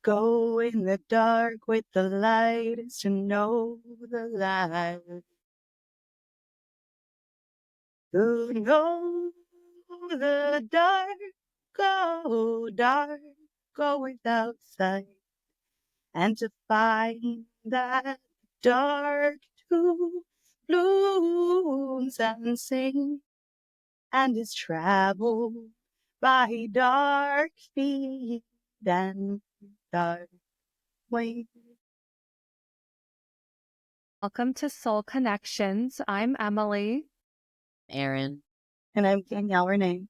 Go in the dark with the light is to know the light. To know the dark, go dark, go without sight. And to find that dark too blooms and sings and is traveled by dark feet and dark ways. Welcome to Soul Connections. I'm Emily. Aryn. And I'm Danielle Renee.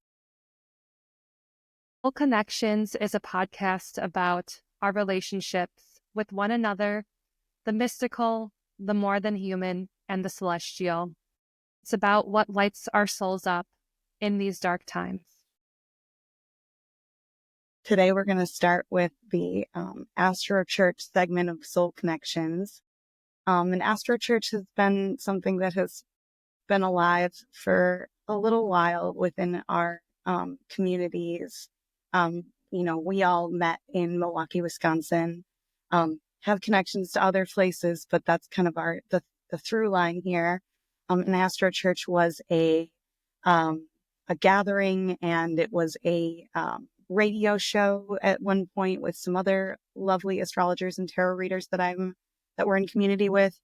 Soul Connections is a podcast about our relationships with one another, the mystical, the more than human, and the celestial. It's about what lights our souls up in these dark times. Today we're going to start with the Astro Church segment of Soul Connections. And Astro Church has been something that has been alive for a little while within our communities. We all met in Milwaukee, Wisconsin, have connections to other places, but that's kind of the through line here. And Astro Church was a gathering, and it was a radio show at one point with some other lovely astrologers and tarot readers that we're in community with.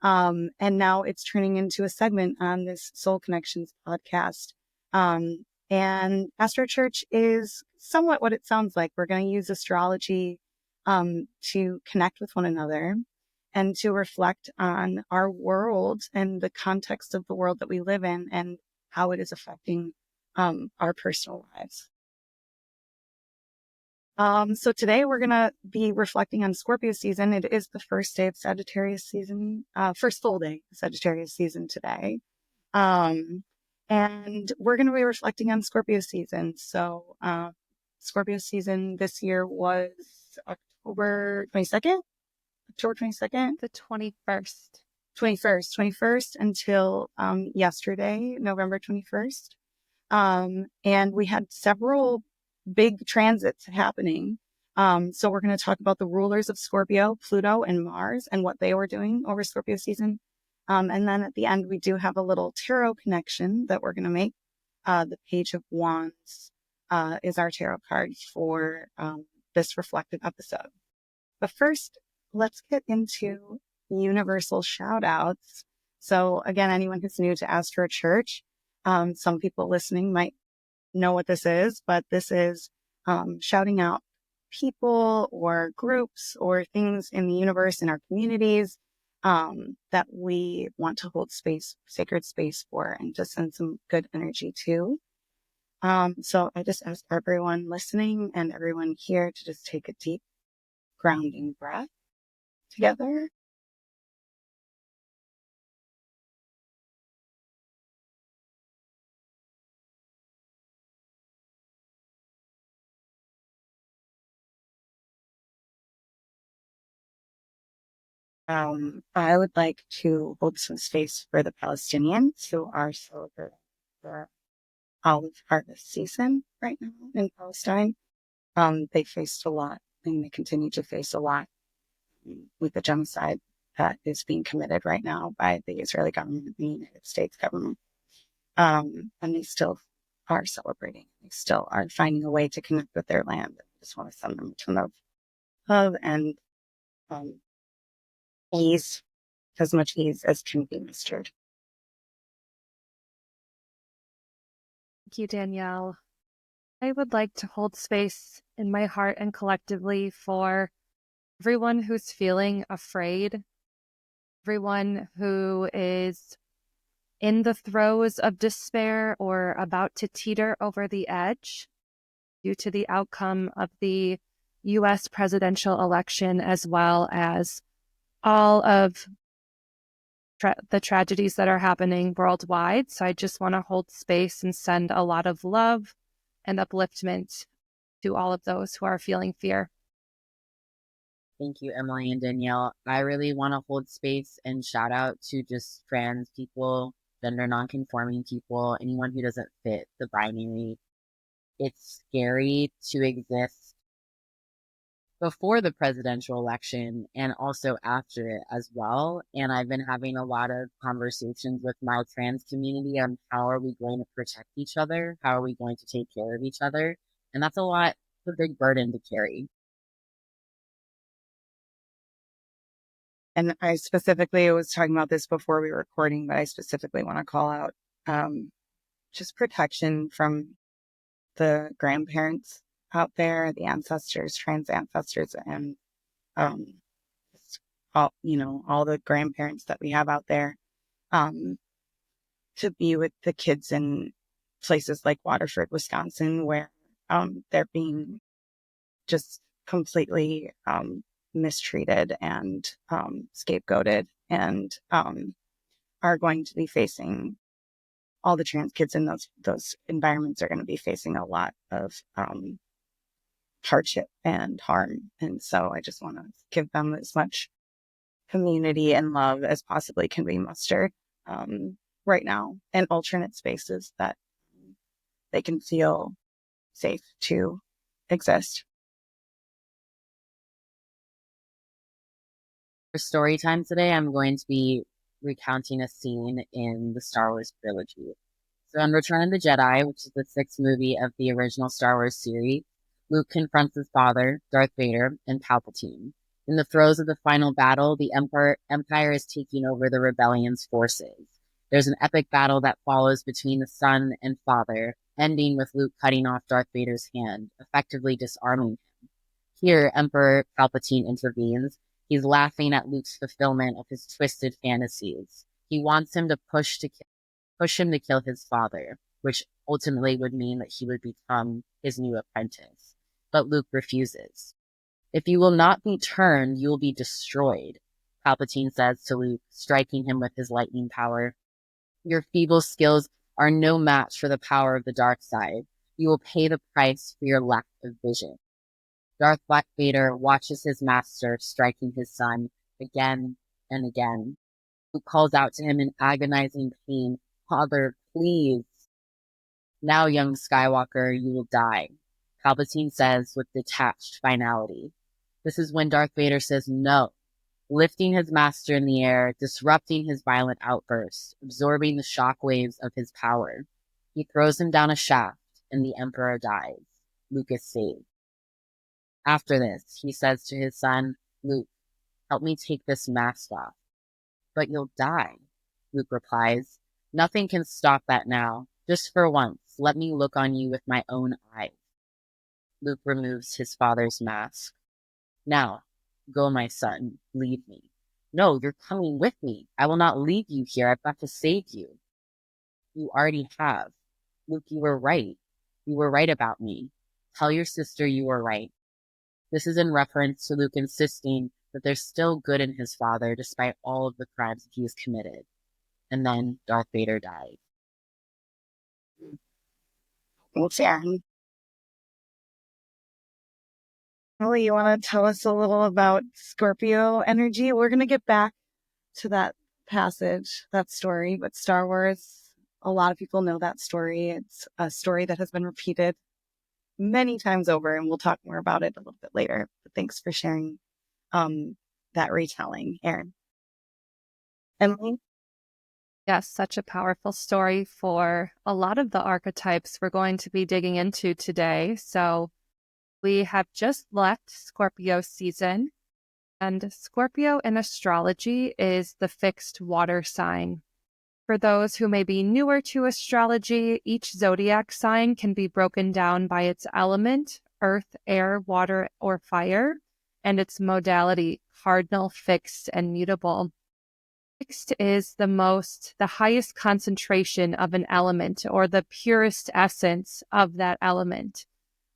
And now it's turning into a segment on this Soul Connections podcast. And Astro Church is somewhat what it sounds like. We're going to use astrology to connect with one another and to reflect on our world and the context of the world that we live in and how it is affecting our personal lives. So today we're going to be reflecting on Scorpio season. It is the first day of Sagittarius season, first full day of Sagittarius season today. And we're going to be reflecting on Scorpio season. So, Scorpio season this year was October 22nd, The 21st. 21st until, yesterday, November 21st. And we had several big transits happening. So we're going to talk about the rulers of Scorpio, Pluto and Mars, and what they were doing over Scorpio season. And then at the end, we do have a little tarot connection that we're going to make. The Page of Wands is our tarot card for this reflective episode. But first, let's get into universal shoutouts. So again, anyone who's new to Astro Church, some people listening might know what this is, but this is shouting out people or groups or things in the universe, in our communities, that we want to hold space, sacred space for, and to send some good energy to. So I just ask everyone listening and everyone here to just take a deep grounding breath together. I would like to hold some space for the Palestinians who are celebrating the olive harvest season right now in Palestine. They faced a lot, and they continue to face a lot with the genocide that is being committed right now by the Israeli government and the United States government. And they still are celebrating. They still are finding a way to connect with their land. I just want to send them a ton of love and ease, as much ease as can be mustered. Thank you, Danielle. I would like to hold space in my heart and collectively for everyone who's feeling afraid, everyone who is in the throes of despair or about to teeter over the edge due to the outcome of the U.S. presidential election, as well as all of the tragedies that are happening worldwide. So I just want to hold space and send a lot of love and upliftment to all of those who are feeling fear. Thank you, Emily and Danielle. I really want to hold space and shout out to just trans people, gender nonconforming people, anyone who doesn't fit the binary. It's scary to exist before the presidential election and also after it as well. And I've been having a lot of conversations with my trans community on how are we going to protect each other? How are we going to take care of each other? And that's a big burden to carry. And I specifically was talking about this before we were recording, but I specifically want to call out just protection from the grandparents out there, the ancestors, trans ancestors, and all the grandparents that we have out there, to be with the kids in places like Waterford, Wisconsin, where they're being just completely mistreated and scapegoated, and are going to be facing, all the trans kids in those environments are going to be facing a lot of hardship and harm. And so I just want to give them as much community and love as possibly can be mustered right now, and alternate spaces that they can feel safe to exist. For story time today, I'm going to be recounting a scene in the Star Wars trilogy. So in Return of the Jedi, which is the sixth movie of the original Star Wars series, Luke confronts his father, Darth Vader, and Palpatine. In the throes of the final battle, the Empire is taking over the rebellion's forces. There's an epic battle that follows between the son and father, ending with Luke cutting off Darth Vader's hand, effectively disarming him. Here, Emperor Palpatine intervenes. He's laughing at Luke's fulfillment of his twisted fantasies. He wants him to push him to kill his father, which ultimately would mean that he would become his new apprentice. But Luke refuses. If you will not be turned, you will be destroyed, Palpatine says to Luke, striking him with his lightning power. Your feeble skills are no match for the power of the dark side. You will pay the price for your lack of vision. Darth Vader watches his master striking his son again and again. Luke calls out to him in agonizing pain, Father, please. Now, young Skywalker, you will die, Palpatine says with detached finality. This is when Darth Vader says no, lifting his master in the air, disrupting his violent outburst, absorbing the shock waves of his power. He throws him down a shaft, and the Emperor dies. Luke is saved. After this, he says to his son, Luke, help me take this mask off. But you'll die, Luke replies. Nothing can stop that now. Just for once, let me look on you with my own eyes. Luke removes his father's mask. Now, go, my son, leave me. No, you're coming with me. I will not leave you here. I've got to save you. You already have. Luke, you were right. You were right about me. Tell your sister you were right. This is in reference to Luke insisting that there's still good in his father despite all of the crimes that he has committed. And then Darth Vader died. Thanks, Aryn. Emily, you want to tell us a little about Scorpio energy? We're going to get back to that passage, that story, but Star Wars, a lot of people know that story. It's a story that has been repeated many times over, and we'll talk more about it a little bit later. But thanks for sharing that retelling, Aryn. Emily? Yes, such a powerful story for a lot of the archetypes we're going to be digging into today. So we have just left Scorpio season, and Scorpio in astrology is the fixed water sign. For those who may be newer to astrology, each zodiac sign can be broken down by its element, earth, air, water, or fire, and its modality, cardinal, fixed, and mutable. Fixed is the highest concentration of an element, or the purest essence of that element.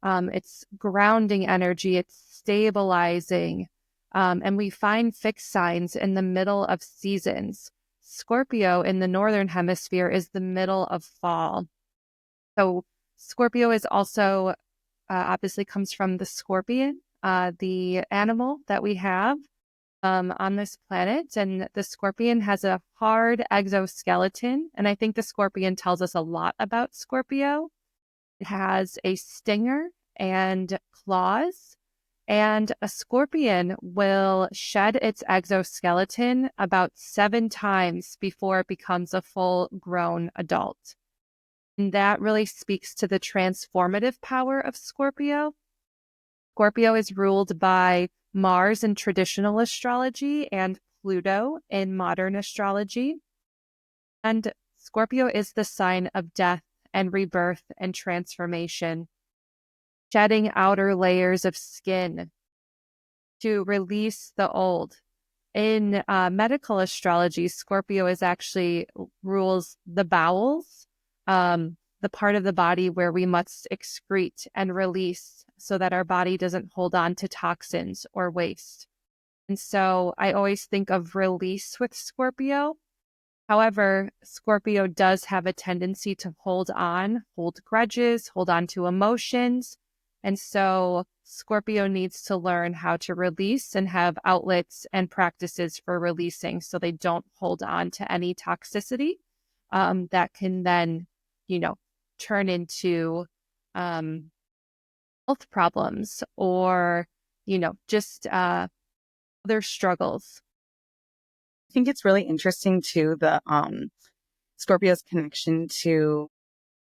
It's grounding energy, it's stabilizing, and we find fixed signs in the middle of seasons. Scorpio in the northern hemisphere is the middle of fall. So Scorpio is also obviously comes from the scorpion, the animal that we have on this planet. And the scorpion has a hard exoskeleton. And I think the scorpion tells us a lot about Scorpio. It has a stinger and claws. And a scorpion will shed its exoskeleton about 7 times before it becomes a full-grown adult. And that really speaks to the transformative power of Scorpio. Scorpio is ruled by Mars in traditional astrology and Pluto in modern astrology. And Scorpio is the sign of death and rebirth and transformation, shedding outer layers of skin to release the old. In medical astrology, Scorpio is actually rules the bowels, the part of the body where we must excrete and release so that our body doesn't hold on to toxins or waste. And so I always think of release with Scorpio. However, Scorpio does have a tendency to hold grudges, hold on to emotions. And so Scorpio needs to learn how to release and have outlets and practices for releasing so they don't hold on to any toxicity that can then, turn into health problems or, just other struggles. I think it's really interesting too, the Scorpio's connection to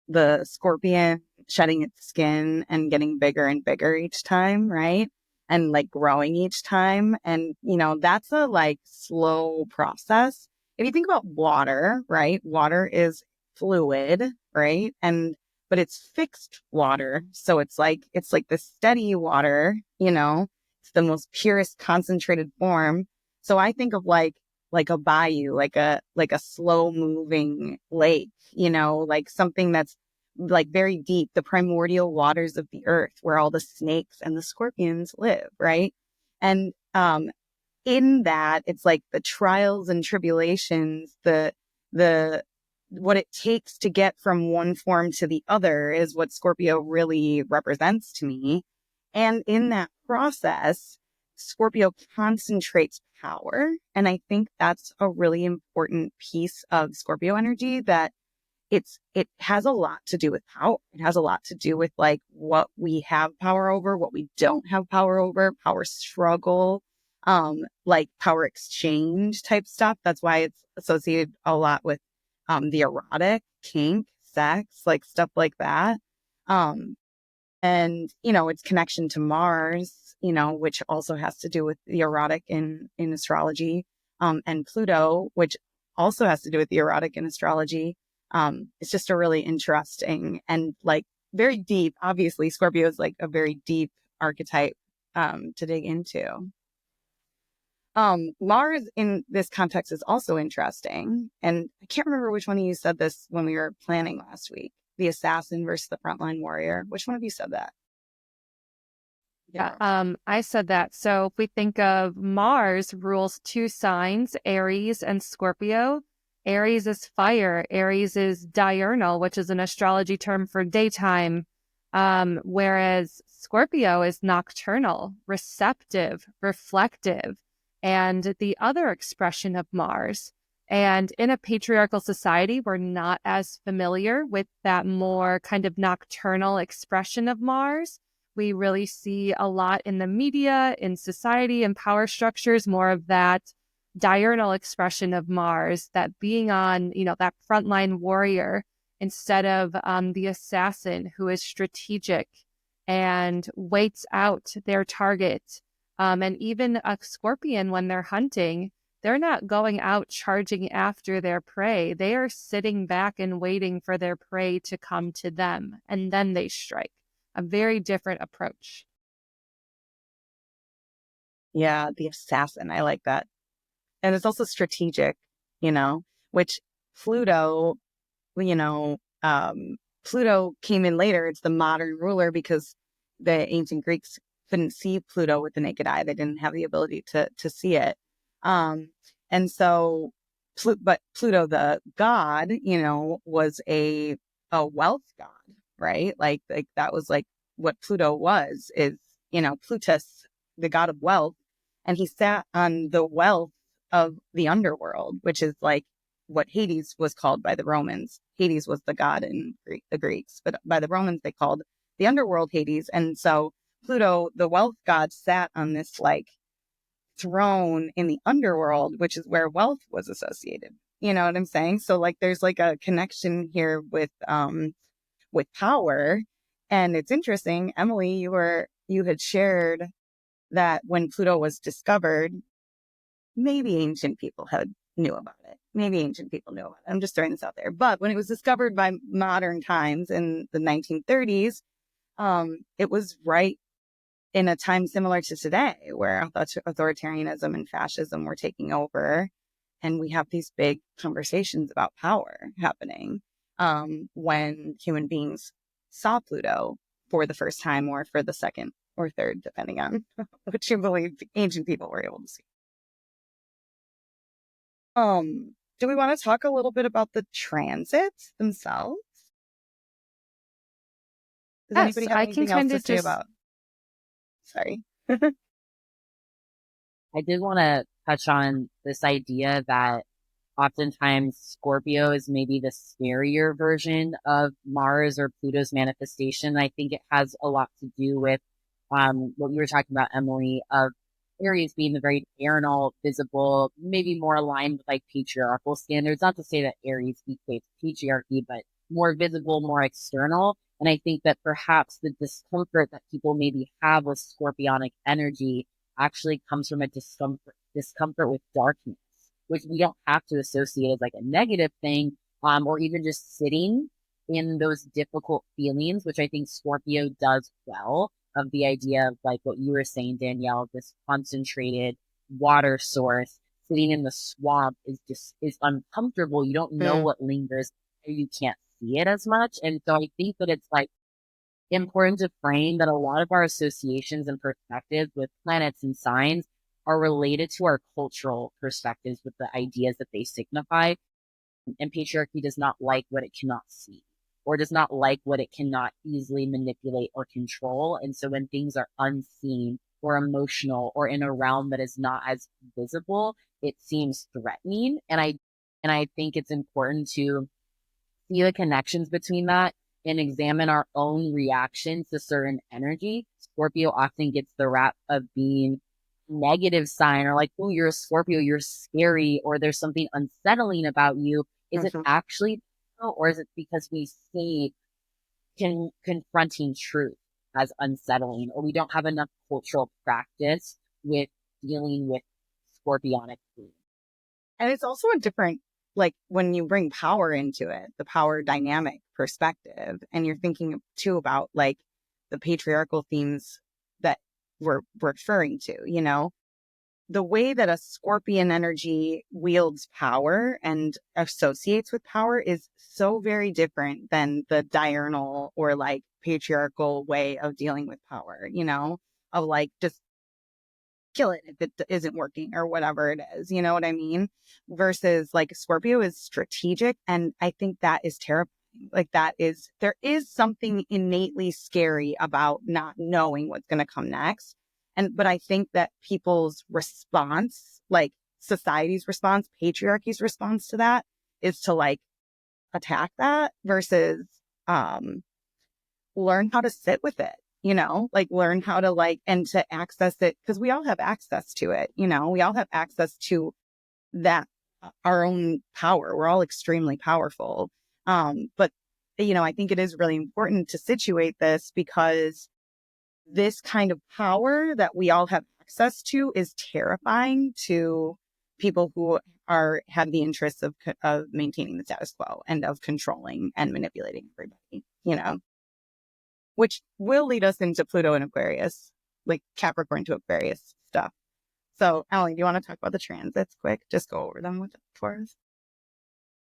the scorpion shedding its skin and getting bigger and bigger each time, right? And like growing each time. And, that's a like slow process. If you think about water, right? Water is fluid, right? But it's fixed water. So it's like the steady water, it's the most purest concentrated form. So I think of like a bayou, like a slow moving lake, like something that's like very deep, the primordial waters of the earth where all the snakes and the scorpions live, right? And in that, it's like the trials and tribulations, the what it takes to get from one form to the other is what Scorpio really represents to me. And in that process, Scorpio concentrates power. And I think that's a really important piece of Scorpio energy, that it has a lot to do with power. It has a lot to do with like what we have power over, what we don't have power over, power struggle, like power exchange type stuff. That's why it's associated a lot with the erotic, kink, sex, like stuff like that. And, its connection to Mars, which also has to do with the erotic in astrology, and Pluto, which also has to do with the erotic in astrology. It's just a really interesting and like very deep, obviously Scorpio is like a very deep archetype, to dig into. Mars in this context is also interesting. And I can't remember which one of you said this when we were planning last week, the assassin versus the frontline warrior. Which one of you said that? Yeah, I said that. So if we think of Mars rules 2 signs, Aries and Scorpio. Aries is fire. Aries is diurnal, which is an astrology term for daytime. Whereas Scorpio is nocturnal, receptive, reflective, and the other expression of Mars. And in a patriarchal society, we're not as familiar with that more kind of nocturnal expression of Mars. We really see a lot in the media, in society, and power structures, more of that diurnal expression of Mars, that being on, that frontline warrior instead of the assassin who is strategic and waits out their target. And even a scorpion, when they're hunting, they're not going out charging after their prey. They are sitting back and waiting for their prey to come to them, and then they strike. A very different approach. Yeah, the assassin. I like that. And it's also strategic, which Pluto, Pluto came in later. It's the modern ruler because the ancient Greeks couldn't see Pluto with the naked eye. They didn't have the ability to see it. And so, but Pluto, the god, was a wealth god, right? Like that was like what Pluto is, Plutus, the god of wealth. And he sat on the wealth of the underworld, which is like what Hades was called by the Romans. Hades was the god in the Greeks, but by the Romans, they called the underworld Hades. And so Pluto, the wealth god, sat on this like throne in the underworld, which is where wealth was associated. You know what I'm saying? So like there's like a connection here with power. And it's interesting, Emily, you had shared that when Pluto was discovered, maybe ancient people had knew about it. Maybe ancient people knew about it. I'm just throwing this out there. But when it was discovered by modern times in the 1930s, it was right in a time similar to today, where authoritarianism and fascism were taking over. And we have these big conversations about power happening when human beings saw Pluto for the first time or for the second or third, depending on what you believe ancient people were able to see. Do we want to talk a little bit about the transits themselves? Does Yes, anybody have I can anything else kind to of say just about? Sorry. I did want to touch on this idea that oftentimes Scorpio is maybe the scarier version of Mars or Pluto's manifestation. I think it has a lot to do with what you were talking about, Emily, of Aries being the very diurnal, visible, maybe more aligned with like patriarchal standards. Not to say that Aries equates patriarchy, but more visible, more external. And I think that perhaps the discomfort that people maybe have with scorpionic energy actually comes from a discomfort with darkness, which we don't have to associate as like a negative thing, or even just sitting in those difficult feelings, which I think Scorpio does well, of the idea of like what you were saying, Danielle, this concentrated water source sitting in the swamp is uncomfortable. You don't know what lingers, you can't see it as much. And so I think that it's like important to frame that a lot of our associations and perspectives with planets and signs are related to our cultural perspectives with the ideas that they signify. And patriarchy does not like what it cannot see, or does not like what it cannot easily manipulate or control. And so when things are unseen or emotional or in a realm that is not as visible, it seems threatening. And I think it's important to see the connections between that and examine our own reactions to certain energy. Scorpio often gets the rap of being negative sign, or like, oh, you're a Scorpio, you're scary, or there's something unsettling about you. Is it actually, or is it because we see confronting truth as unsettling, or we don't have enough cultural practice with dealing with scorpionic themes? And it's also a different, like when you bring power into it, the power dynamic perspective, and you're thinking too about like the patriarchal themes that we're referring to, you know, the way that a Scorpion energy wields power and associates with power is so very different than the diurnal or like patriarchal way of dealing with power, you know, of like just kill it if it isn't working or whatever it is, you know what I mean? Versus like Scorpio is strategic. And I think that is terrifying. Like there is something innately scary about not knowing what's going to come next. But I think that people's response, like society's response, patriarchy's response to that is to like attack that versus, learn how to sit with it, you know, like learn how to like, and to access it, because we all have access to it, you know, we all have access to that, our own power. We're all extremely powerful. But, you know, I think it is really important to situate this because this kind of power that we all have access to is terrifying to people who have the interests of maintaining the status quo and of controlling and manipulating everybody, you know, which will lead us into Pluto and Aquarius, like Capricorn to Aquarius stuff. So, Allie, do you want to talk about the transits quick? Just go over them for us.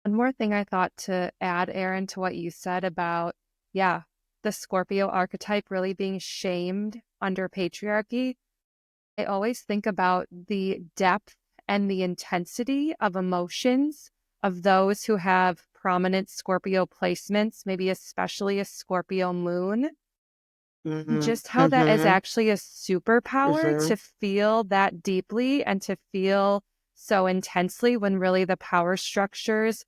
One more thing I thought to add, Aryn, to what you said about, the Scorpio archetype really being shamed under patriarchy. I always think about the depth and the intensity of emotions of those who have prominent Scorpio placements, maybe especially a Scorpio moon. Just how that is actually a superpower to feel that deeply and to feel so intensely, when really the power structures,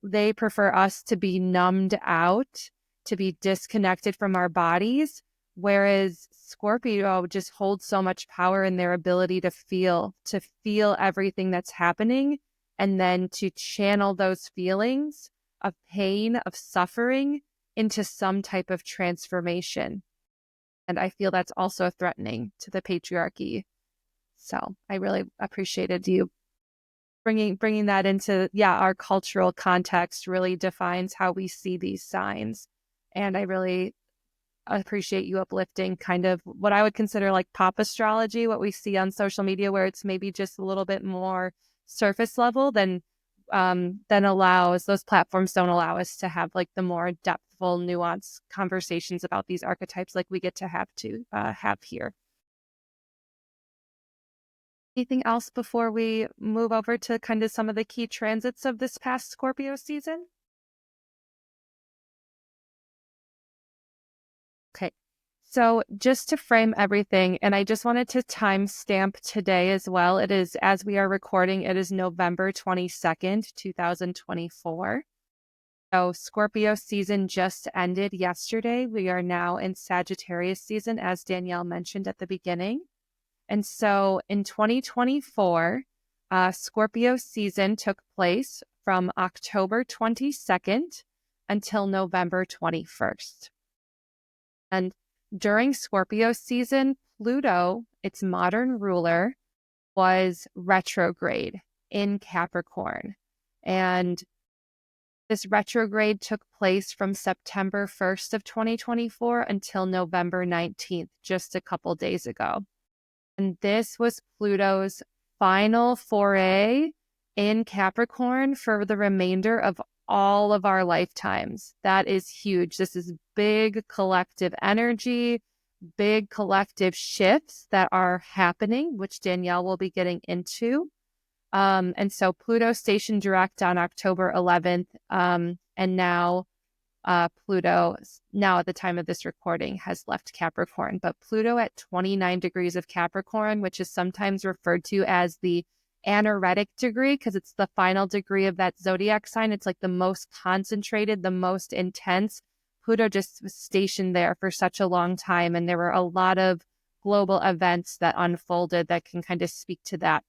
they prefer us to be numbed out, to be disconnected from our bodies, Whereas Scorpio just holds so much power in their ability to feel everything that's happening, and then to channel those feelings of pain, of suffering, into some type of transformation. And I feel that's also threatening to the patriarchy. So I really appreciated you bringing that into, our cultural context really defines how we see these signs. And I really appreciate you uplifting kind of what I would consider like pop astrology, what we see on social media, where it's maybe just a little bit more surface level than those platforms don't allow us to have like the more depthful, nuanced conversations about these archetypes like we get to have here. Anything else before we move over to kind of some of the key transits of this past Scorpio season? Okay. So just to frame everything, and I just wanted to timestamp today as well. It is, as we are recording, it is November 22nd, 2024. So Scorpio season just ended yesterday. We are now in Sagittarius season, as Danielle mentioned at the beginning. And so in 2024, Scorpio season took place from October 22nd until November 21st. And during Scorpio season, Pluto, its modern ruler, was retrograde in Capricorn. And this retrograde took place from September 1st of 2024 until November 19th, just a couple days ago. And this was Pluto's final foray in Capricorn for the remainder of all of our lifetimes. That is huge. This is big collective energy, big collective shifts that are happening, which Danielle will be getting into. And so Pluto stationed direct on October 11th. And now Pluto, now at the time of this recording, has left Capricorn. But Pluto at 29 degrees of Capricorn, which is sometimes referred to as the anaretic degree, because it's the final degree of that zodiac sign. It's like the most concentrated, the most intense. Pluto just was stationed there for such a long time. And there were a lot of global events that unfolded that can kind of speak to that.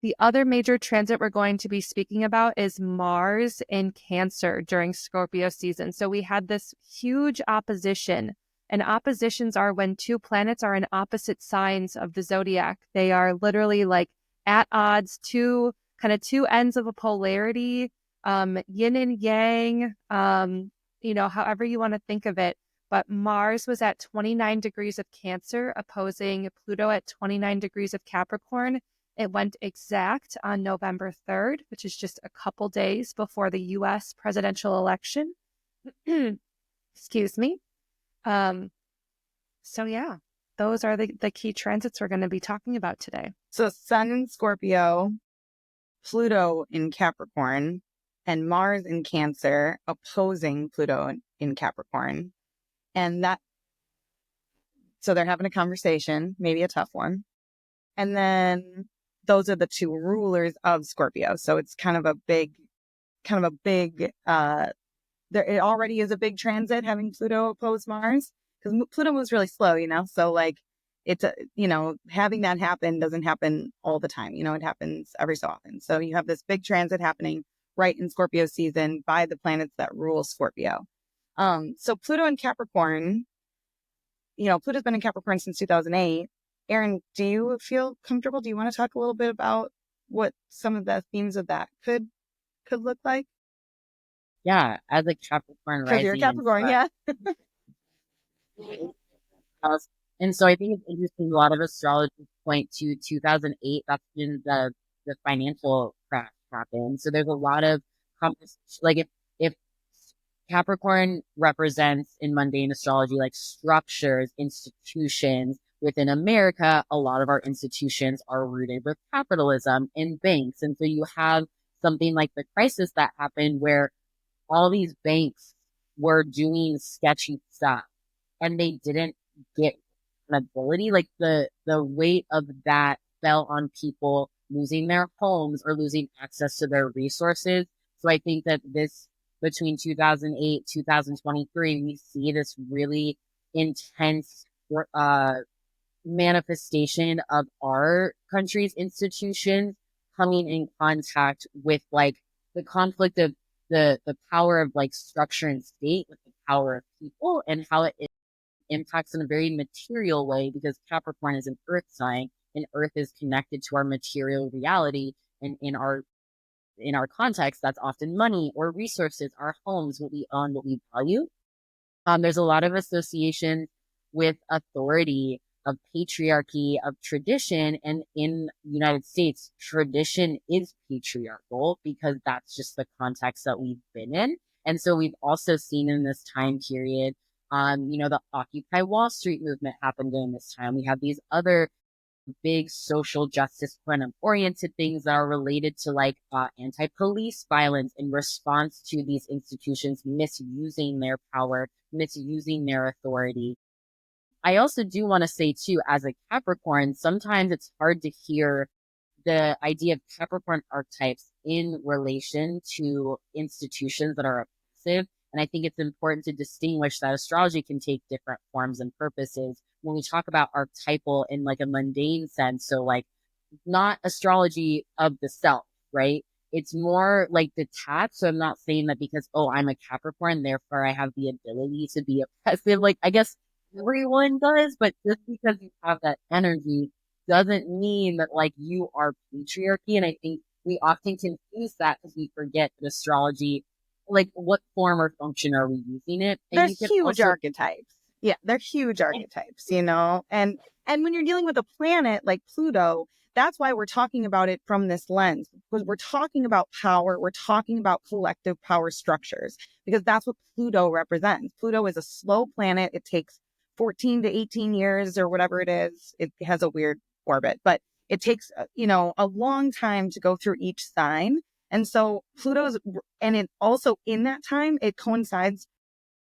The other major transit we're going to be speaking about is Mars in Cancer during Scorpio season. So we had this huge opposition, and oppositions are when two planets are in opposite signs of the zodiac. They are literally like at odds, two ends of a polarity, yin and yang, however you want to think of it. But Mars was at 29 degrees of Cancer, opposing Pluto at 29 degrees of Capricorn. It went exact on November 3rd, which is just a couple days before the U.S. presidential election. Excuse me. So yeah, those are the key transits we're going to be talking about today. So Sun in Scorpio, Pluto in Capricorn, and Mars in Cancer opposing Pluto in Capricorn. And so they're having a conversation, maybe a tough one. And then those are the two rulers of Scorpio. So it's kind of a big, it already is a big transit having Pluto oppose Mars, because Pluto moves really slow, so like it's, having that happen doesn't happen all the time. It happens every so often. So you have this big transit happening right in Scorpio season by the planets that rule Scorpio. So Pluto in Capricorn, Pluto's been in Capricorn since 2008. Aryn, do you feel comfortable? Do you want to talk a little bit about what some of the themes of that could look like? Yeah, as a Capricorn rising. Because you're a Capricorn, yeah. And so I think it's interesting. A lot of astrologers point to 2008. That's when the financial crash happened. So there's a lot of conversation. Like if Capricorn represents in mundane astrology like structures, institutions. Within America, a lot of our institutions are rooted with capitalism and banks. And so you have something like the crisis that happened where all these banks were doing sketchy stuff and they didn't get accountability. Like the weight of that fell on people losing their homes or losing access to their resources. So I think that between 2008, 2023, we see this really intense manifestation of our country's institutions coming in contact with like the conflict of the power of like structure and state with the power of people, and how it impacts in a very material way, because Capricorn is an earth sign and earth is connected to our material reality. And in our context, that's often money or resources, our homes, what we own, what we value. There's a lot of association with authority, of patriarchy, of tradition. And in the United States, tradition is patriarchal because that's just the context that we've been in. And so we've also seen in this time period, the Occupy Wall Street movement happened during this time. We have these other big social justice kind of oriented things that are related to like anti-police violence in response to these institutions misusing their power, misusing their authority. I also do want to say too, as a Capricorn, sometimes it's hard to hear the idea of Capricorn archetypes in relation to institutions that are oppressive. And I think it's important to distinguish that astrology can take different forms and purposes when we talk about archetypal in like a mundane sense. So like not astrology of the self, right? It's more like detached. So I'm not saying that because, oh, I'm a Capricorn, therefore I have the ability to be oppressive. Like I guess everyone does, but just because you have that energy doesn't mean that like you are patriarchy. And I think we often confuse that because we forget that astrology, like what form or function are we using it? And There's huge archetypes. Yeah, they're huge archetypes, and when you're dealing with a planet like Pluto, that's why we're talking about it from this lens, because we're talking about power, we're talking about collective power structures, because that's what Pluto represents. Pluto is a slow planet. It takes 14 to 18 years or whatever it is. It has a weird orbit, but it takes, a long time to go through each sign. And so and it also in that time, it coincides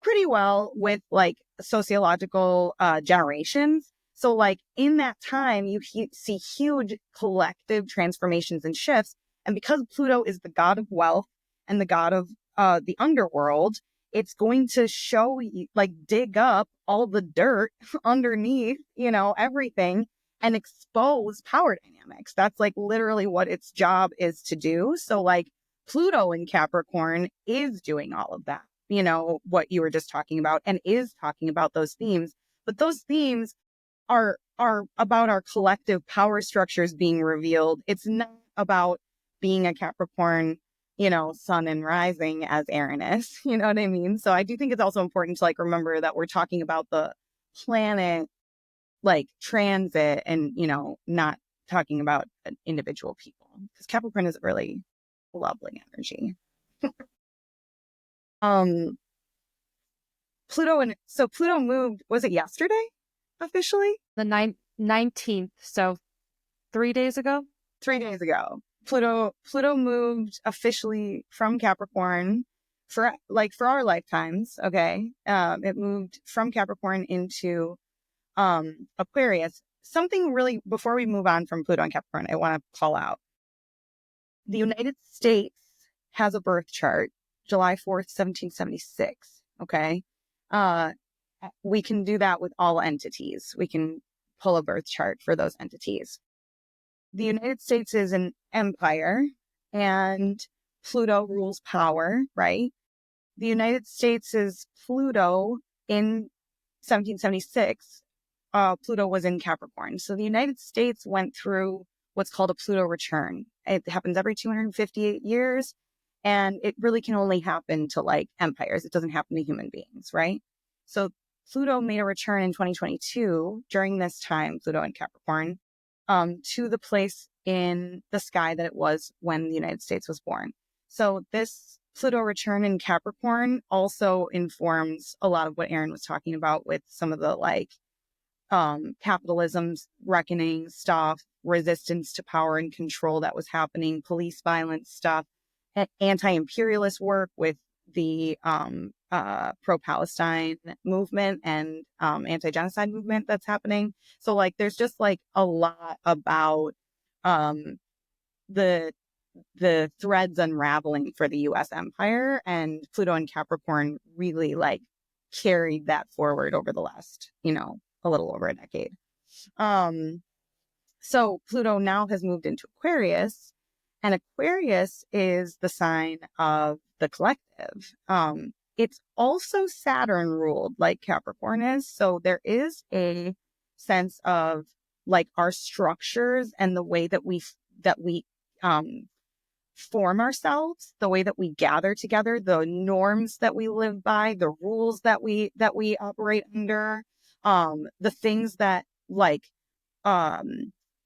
pretty well with like sociological generations. So like in that time, you see huge collective transformations and shifts. And because Pluto is the god of wealth and the god of the underworld, it's going to show you, like dig up all the dirt underneath, everything, and expose power dynamics. That's like literally what its job is to do. So like Pluto in Capricorn is doing all of that, what you were just talking about, and is talking about those themes. But those themes are about our collective power structures being revealed. It's not about being a Capricorn, sun and rising as Aryn is, you know what I mean? So I do think it's also important to like remember that we're talking about the planet like transit and, not talking about individual people, because Capricorn is really lovely energy. Pluto moved, was it yesterday officially? The 19th, so 3 days ago. 3 days ago. Pluto moved officially from Capricorn for our lifetimes. Okay. It moved from Capricorn into Aquarius. Something really, before we move on from Pluto and Capricorn, I want to call out. The United States has a birth chart, July 4th, 1776. Okay. We can do that with all entities. We can pull a birth chart for those entities. The United States is an empire and Pluto rules power, right? The United States is Pluto in 1776. Pluto was in Capricorn. So the United States went through what's called a Pluto return. It happens every 258 years. And it really can only happen to like empires. It doesn't happen to human beings, right? So Pluto made a return in 2022 during this time, Pluto in Capricorn, to the place in the sky that it was when the United States was born. So this Pluto return in Capricorn also informs a lot of what Aryn was talking about with some of the like capitalism's reckoning stuff, resistance to power and control that was happening, police violence stuff, anti-imperialist work with the pro-Palestine movement and anti-genocide movement that's happening. So like there's just like a lot about the threads unraveling for the US empire, and Pluto and Capricorn really like carried that forward over the last, a little over a decade. So Pluto now has moved into Aquarius, and Aquarius is the sign of the collective. It's also Saturn ruled like Capricorn is. So there is a sense of like our structures and the way that we form ourselves, the way that we gather together, the norms that we live by, the rules that we operate under, the things that like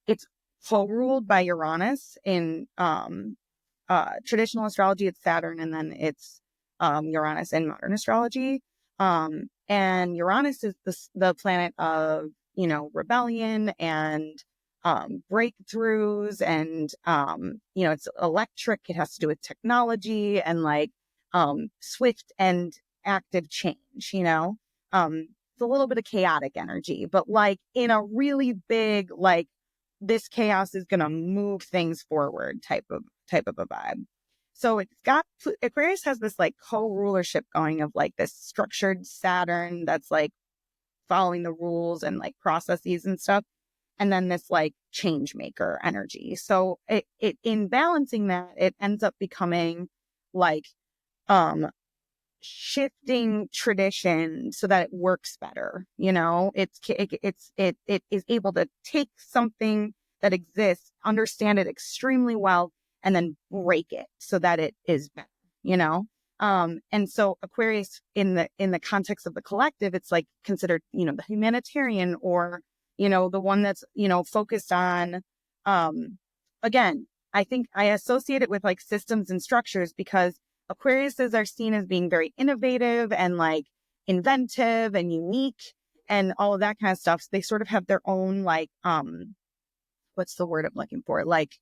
it's co-ruled by Uranus in traditional astrology. It's Saturn, and then it's Uranus in modern astrology. And Uranus is the planet of rebellion and breakthroughs, and it's electric. It has to do with technology and like swift and active change. It's a little bit of chaotic energy, but like in a really big, like this chaos is going to move things forward type of a vibe. So Aquarius has this like co-rulership going of like this structured Saturn that's like following the rules and like processes and stuff. And then this like change maker energy. So it in balancing that, it ends up becoming like, shifting tradition so that it works better. It is able to take something that exists, understand it extremely well, and then break it so that it is better, and so Aquarius in the context of the collective, it's like considered, the humanitarian, or, the one that's, focused on, again, I think I associate it with like systems and structures, because Aquariuses are seen as being very innovative and like inventive and unique and all of that kind of stuff. So they sort of have their own like, what's the word I'm looking for? Like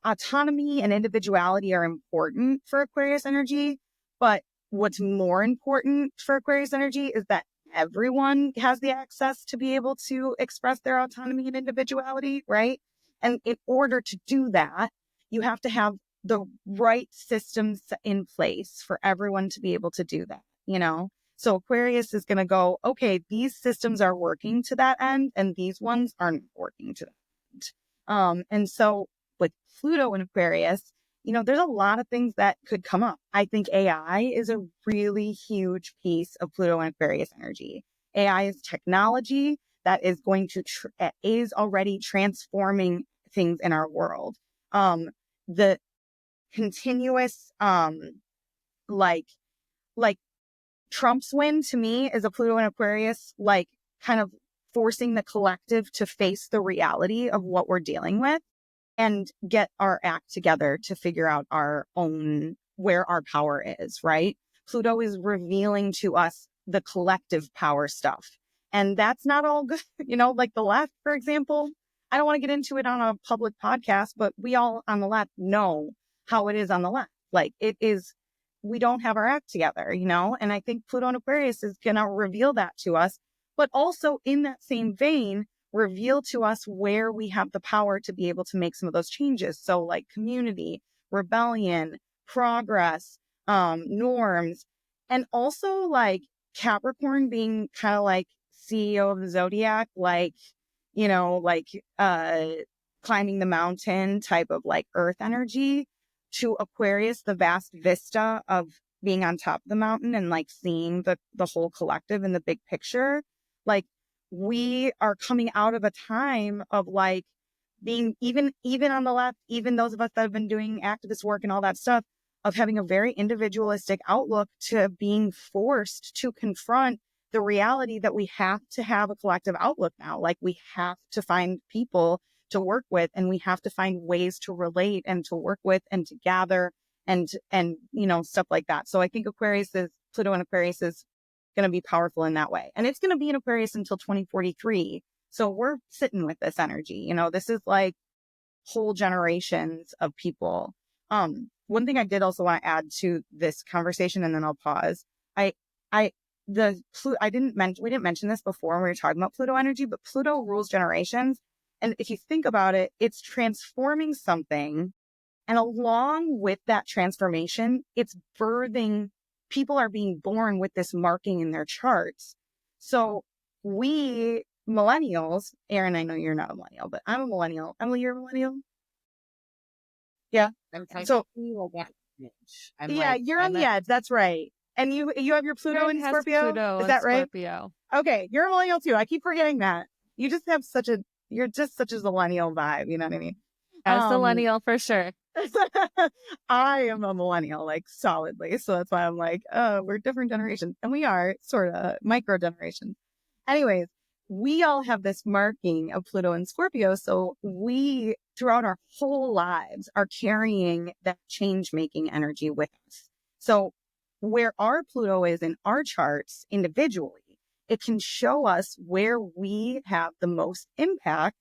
autonomy and individuality are important for Aquarius energy. But what's more important for Aquarius energy is that everyone has the access to be able to express their autonomy and individuality, right? And in order to do that, you have to have the right systems in place for everyone to be able to do that, So Aquarius is going to go, okay, these systems are working to that end, and these ones aren't working to that end. And so with Pluto in Aquarius, there's a lot of things that could come up. I think AI is a really huge piece of Pluto and Aquarius energy. AI is technology that is going to, is already transforming things in our world. The continuous, like Trump's win to me is a Pluto and Aquarius, like kind of forcing the collective to face the reality of what we're dealing with and get our act together to figure out our own, where our power is, right? Pluto is revealing to us the collective power stuff. And that's not all good. Like the left, for example, I don't want to get into it on a public podcast, but we all on the left know how it is on the left. Like it is, we don't have our act together, and I think Pluto and Aquarius is going to reveal that to us, but also in that same vein, reveal to us where we have the power to be able to make some of those changes. So like community, rebellion, progress, norms, and also like Capricorn being kind of like CEO of the zodiac, like, climbing the mountain type of like earth energy, to Aquarius, the vast vista of being on top of the mountain and like seeing the whole collective and the big picture. Like we are coming out of a time of like being even on the left, even those of us that have been doing activist work and all that stuff, of having a very individualistic outlook to being forced to confront the reality that we have to have a collective outlook now. Like we have to find people to work with, and we have to find ways to relate and to work with and to gather and stuff like that. So I think Pluto and Aquarius is going to be powerful in that way. And it's going to be in Aquarius until 2043. So we're sitting with this energy. This is like whole generations of people. One thing I did also want to add to this conversation, and then I'll pause. We didn't mention this before when we were talking about Pluto energy, but Pluto rules generations. And if you think about it, it's transforming something. And along with that transformation, it's birthing people are being born with this marking in their charts. So we millennials, Aryn, I know you're not a millennial, but I'm a millennial. Emily, you're a millennial? Yeah. I'm So technically like at the edge. you're on the edge. That's right. And you have your Pluto Aryn in has Scorpio? Pluto Is in that right? Scorpio. Okay, you're a millennial too. I keep forgetting that. You just have you're just such a millennial vibe. You know what I mean? As a millennial for sure. I am a millennial, like solidly. So that's why I'm like, oh, we're different generations. And we are sort of micro generations. Anyways, we all have this marking of Pluto and Scorpio. So we, throughout our whole lives, are carrying that change making energy with us. So where our Pluto is in our charts individually, it can show us where we have the most impact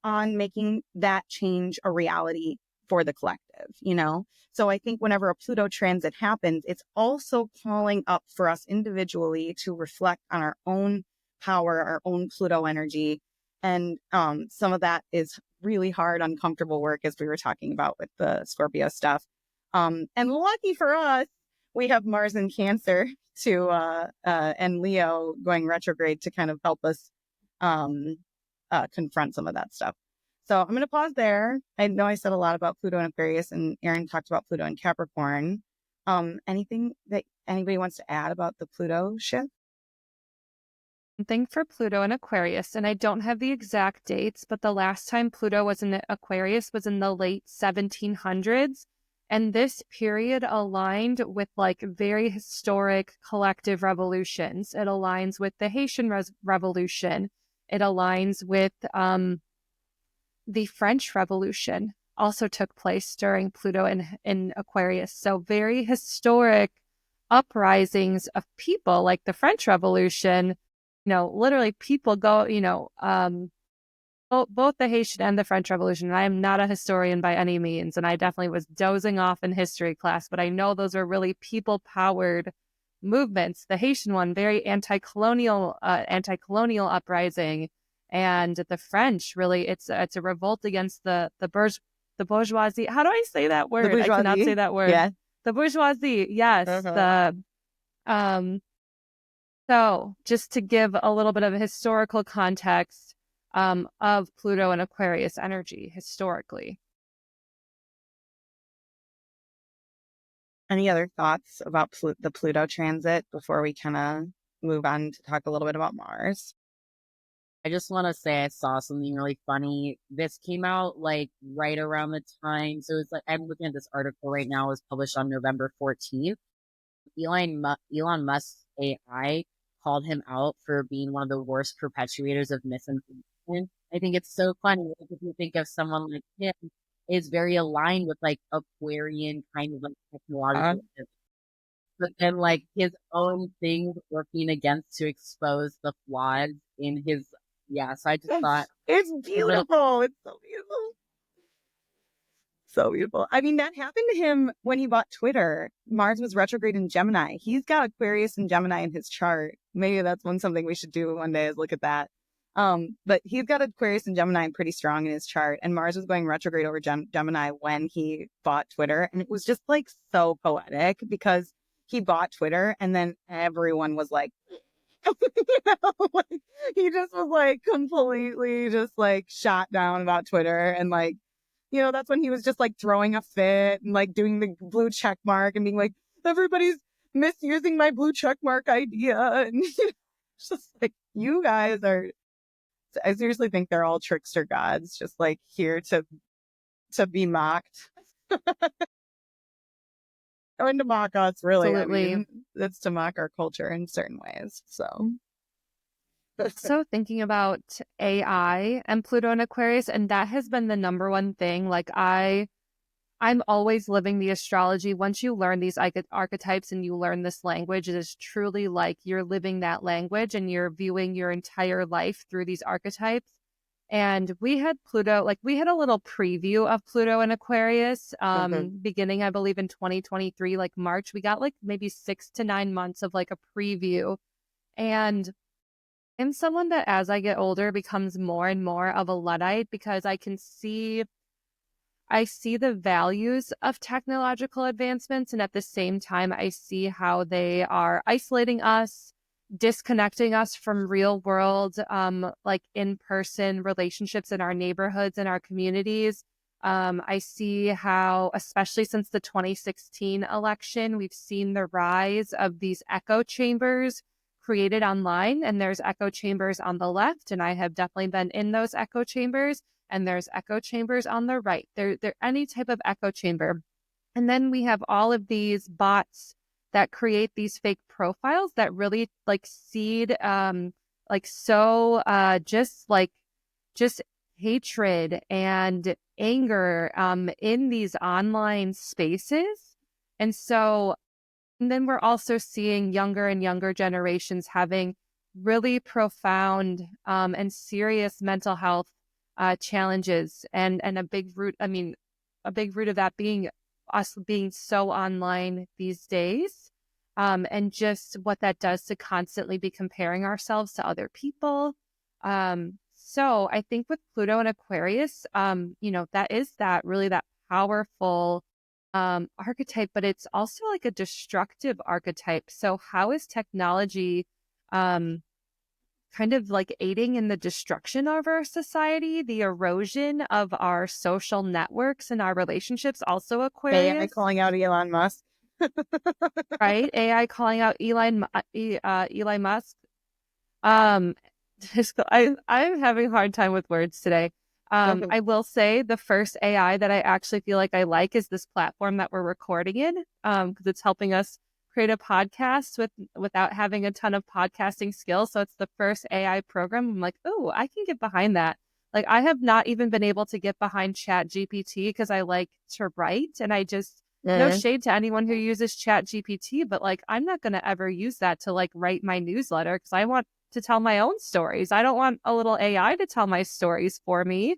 on making that change a reality for the collective, you know? So I think whenever a Pluto transit happens, it's also calling up for us individually to reflect on our own power, our own Pluto energy. And some of that is really hard, uncomfortable work, as we were talking about with the Scorpio stuff. And lucky for us, we have Mars in Cancer and Leo going retrograde to kind of help us confront some of that stuff. So I'm going to pause there. I know I said a lot about Pluto and Aquarius, and Aryn talked about Pluto and Capricorn. Anything that anybody wants to add about the Pluto shift? Thing for Pluto and Aquarius, and I don't have the exact dates, but the last time Pluto was in Aquarius was in the late 1700s. And this period aligned with like very historic collective revolutions. It aligns with the Haitian Revolution. It aligns with the French Revolution, also took place during Pluto in Aquarius. So very historic uprisings of people, like the French Revolution. You know, literally people go, you know, both the Haitian and the French Revolution. And I am not a historian by any means, and I definitely was dozing off in history class, but I know those are really people-powered movements. The Haitian one, very anti-colonial uprising, and the French, really, it's a revolt against the bourgeoisie. How do I say that word? I cannot say that word. Yeah. The bourgeoisie. Yes. So just to give a little bit of a historical context of Pluto and Aquarius energy historically. Any other thoughts about the Pluto transit before we kind of move on to talk a little bit about Mars? I just want to say I saw something really funny. This came out like right around the time. So it's like, I'm looking at this article right now. It was published on November 14th. Elon Musk's AI called him out for being one of the worst perpetuators of misinformation. I think it's so funny. Like, if you think of someone like him, is very aligned with like Aquarian kind of like technological, but then like his own things working against to expose the flaws in his. Yeah, so I just thought it's beautiful. It's so beautiful. So beautiful. I mean, that happened to him when he bought Twitter. Mars was retrograde in Gemini. He's got Aquarius and Gemini in his chart. Maybe that's something we should do one day is look at that. But he's got Aquarius and Gemini pretty strong in his chart. And Mars was going retrograde over Gemini when he bought Twitter. And it was just like so poetic because he bought Twitter and then everyone was like, like, he just was like completely just like shot down about Twitter. And like, you know, that's when he was just like throwing a fit and like doing the blue check mark and being like, everybody's misusing my blue check mark idea. And it's just like, you guys are, I seriously think they're all trickster gods, just like here to be mocked. And to mock us, really. Absolutely. I mean, it's to mock our culture in certain ways. So thinking about AI and Pluto and Aquarius, and that has been the number one thing. Like I'm always living the astrology. Once you learn these archetypes and you learn this language, it is truly like you're living that language and you're viewing your entire life through these archetypes. And we had Pluto, like we had a little preview of Pluto and Aquarius beginning, I believe, in 2023, like March. We got like maybe 6 to 9 months of like a preview. And I'm someone that as I get older becomes more and more of a Luddite because I can see I see the values of technological advancements, and at the same time, I see how they are isolating us, disconnecting us from real world, like in-person relationships in our neighborhoods and our communities. I see how, especially since the 2016 election, we've seen the rise of these echo chambers created online, and there's echo chambers on the left, and I have definitely been in those echo chambers, and there's echo chambers on the right. They're any type of echo chamber. And then we have all of these bots that create these fake profiles that really like seed just hatred and anger in these online spaces. And then we're also seeing younger and younger generations having really profound and serious mental health challenges, and a big root of that being us being so online these days, and just what that does to constantly be comparing ourselves to other people. So I think with Pluto and Aquarius, that is that really that powerful archetype, but it's also like a destructive archetype. So how is technology kind of like aiding in the destruction of our society, the erosion of our social networks and our relationships? Also Aquarius. AI calling out Elon Musk. Right? AI calling out Elon Musk. I'm having a hard time with words today. I will say the first AI that I actually feel like I like is this platform that we're recording in, because it's helping us create a podcast without having a ton of podcasting skills. So it's the first AI program. I'm like, oh, I can get behind that. Like, I have not even been able to get behind Chat GPT because I like to write, and I just no shade to anyone who uses Chat GPT, but like, I'm not going to ever use that to like write my newsletter because I want to tell my own stories. I don't want a little AI to tell my stories for me.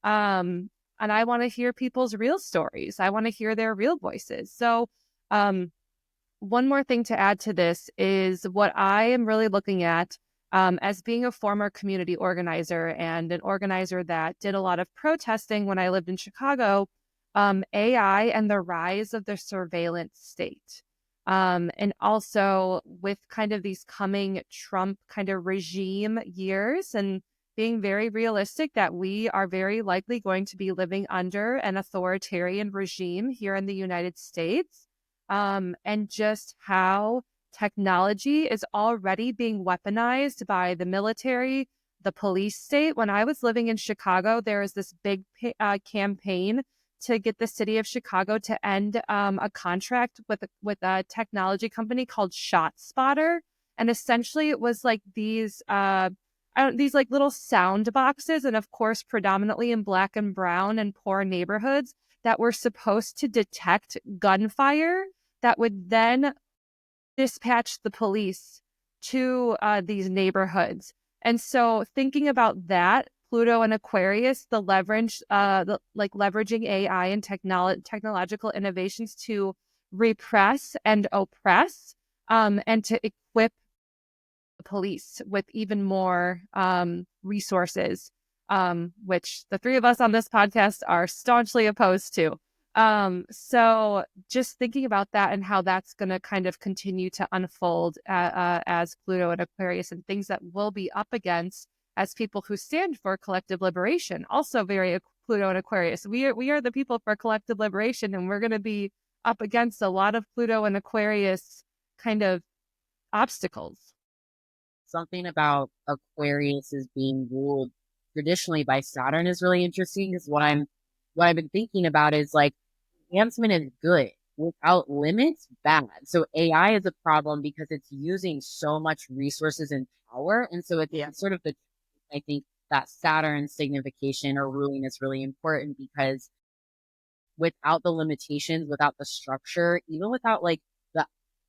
And I want to hear people's real stories. I want to hear their real voices. So, one more thing to add to this is what I am really looking at as being a former community organizer and an organizer that did a lot of protesting when I lived in Chicago, AI and the rise of the surveillance state. And also with kind of these coming Trump kind of regime years, and being very realistic that we are very likely going to be living under an authoritarian regime here in the United States. And just how technology is already being weaponized by the military, the police state. When I was living in Chicago, there was this big campaign to get the city of Chicago to end a contract with a technology company called ShotSpotter. And essentially it was like these like little sound boxes, and of course predominantly in Black and brown and poor neighborhoods, that were supposed to detect gunfire that would then dispatch the police to these neighborhoods. And so thinking about that, Pluto and Aquarius, the leverage, leveraging AI and technological innovations to repress and oppress, and to equip the police with even more resources, which the three of us on this podcast are staunchly opposed to. So just thinking about that and how that's going to kind of continue to unfold as Pluto and Aquarius, and things that we'll be up against as people who stand for collective liberation. Also very Pluto and Aquarius. We are the people for collective liberation, and we're going to be up against a lot of Pluto and Aquarius kind of obstacles. Something about Aquarius is being ruled traditionally by Saturn is really interesting, because what I've been thinking about is like, advancement is good. Without limits, bad. So AI is a problem because it's using so much resources and power. And so it's sort of I think that Saturn signification or ruling is really important, because without the limitations, without the structure, even without like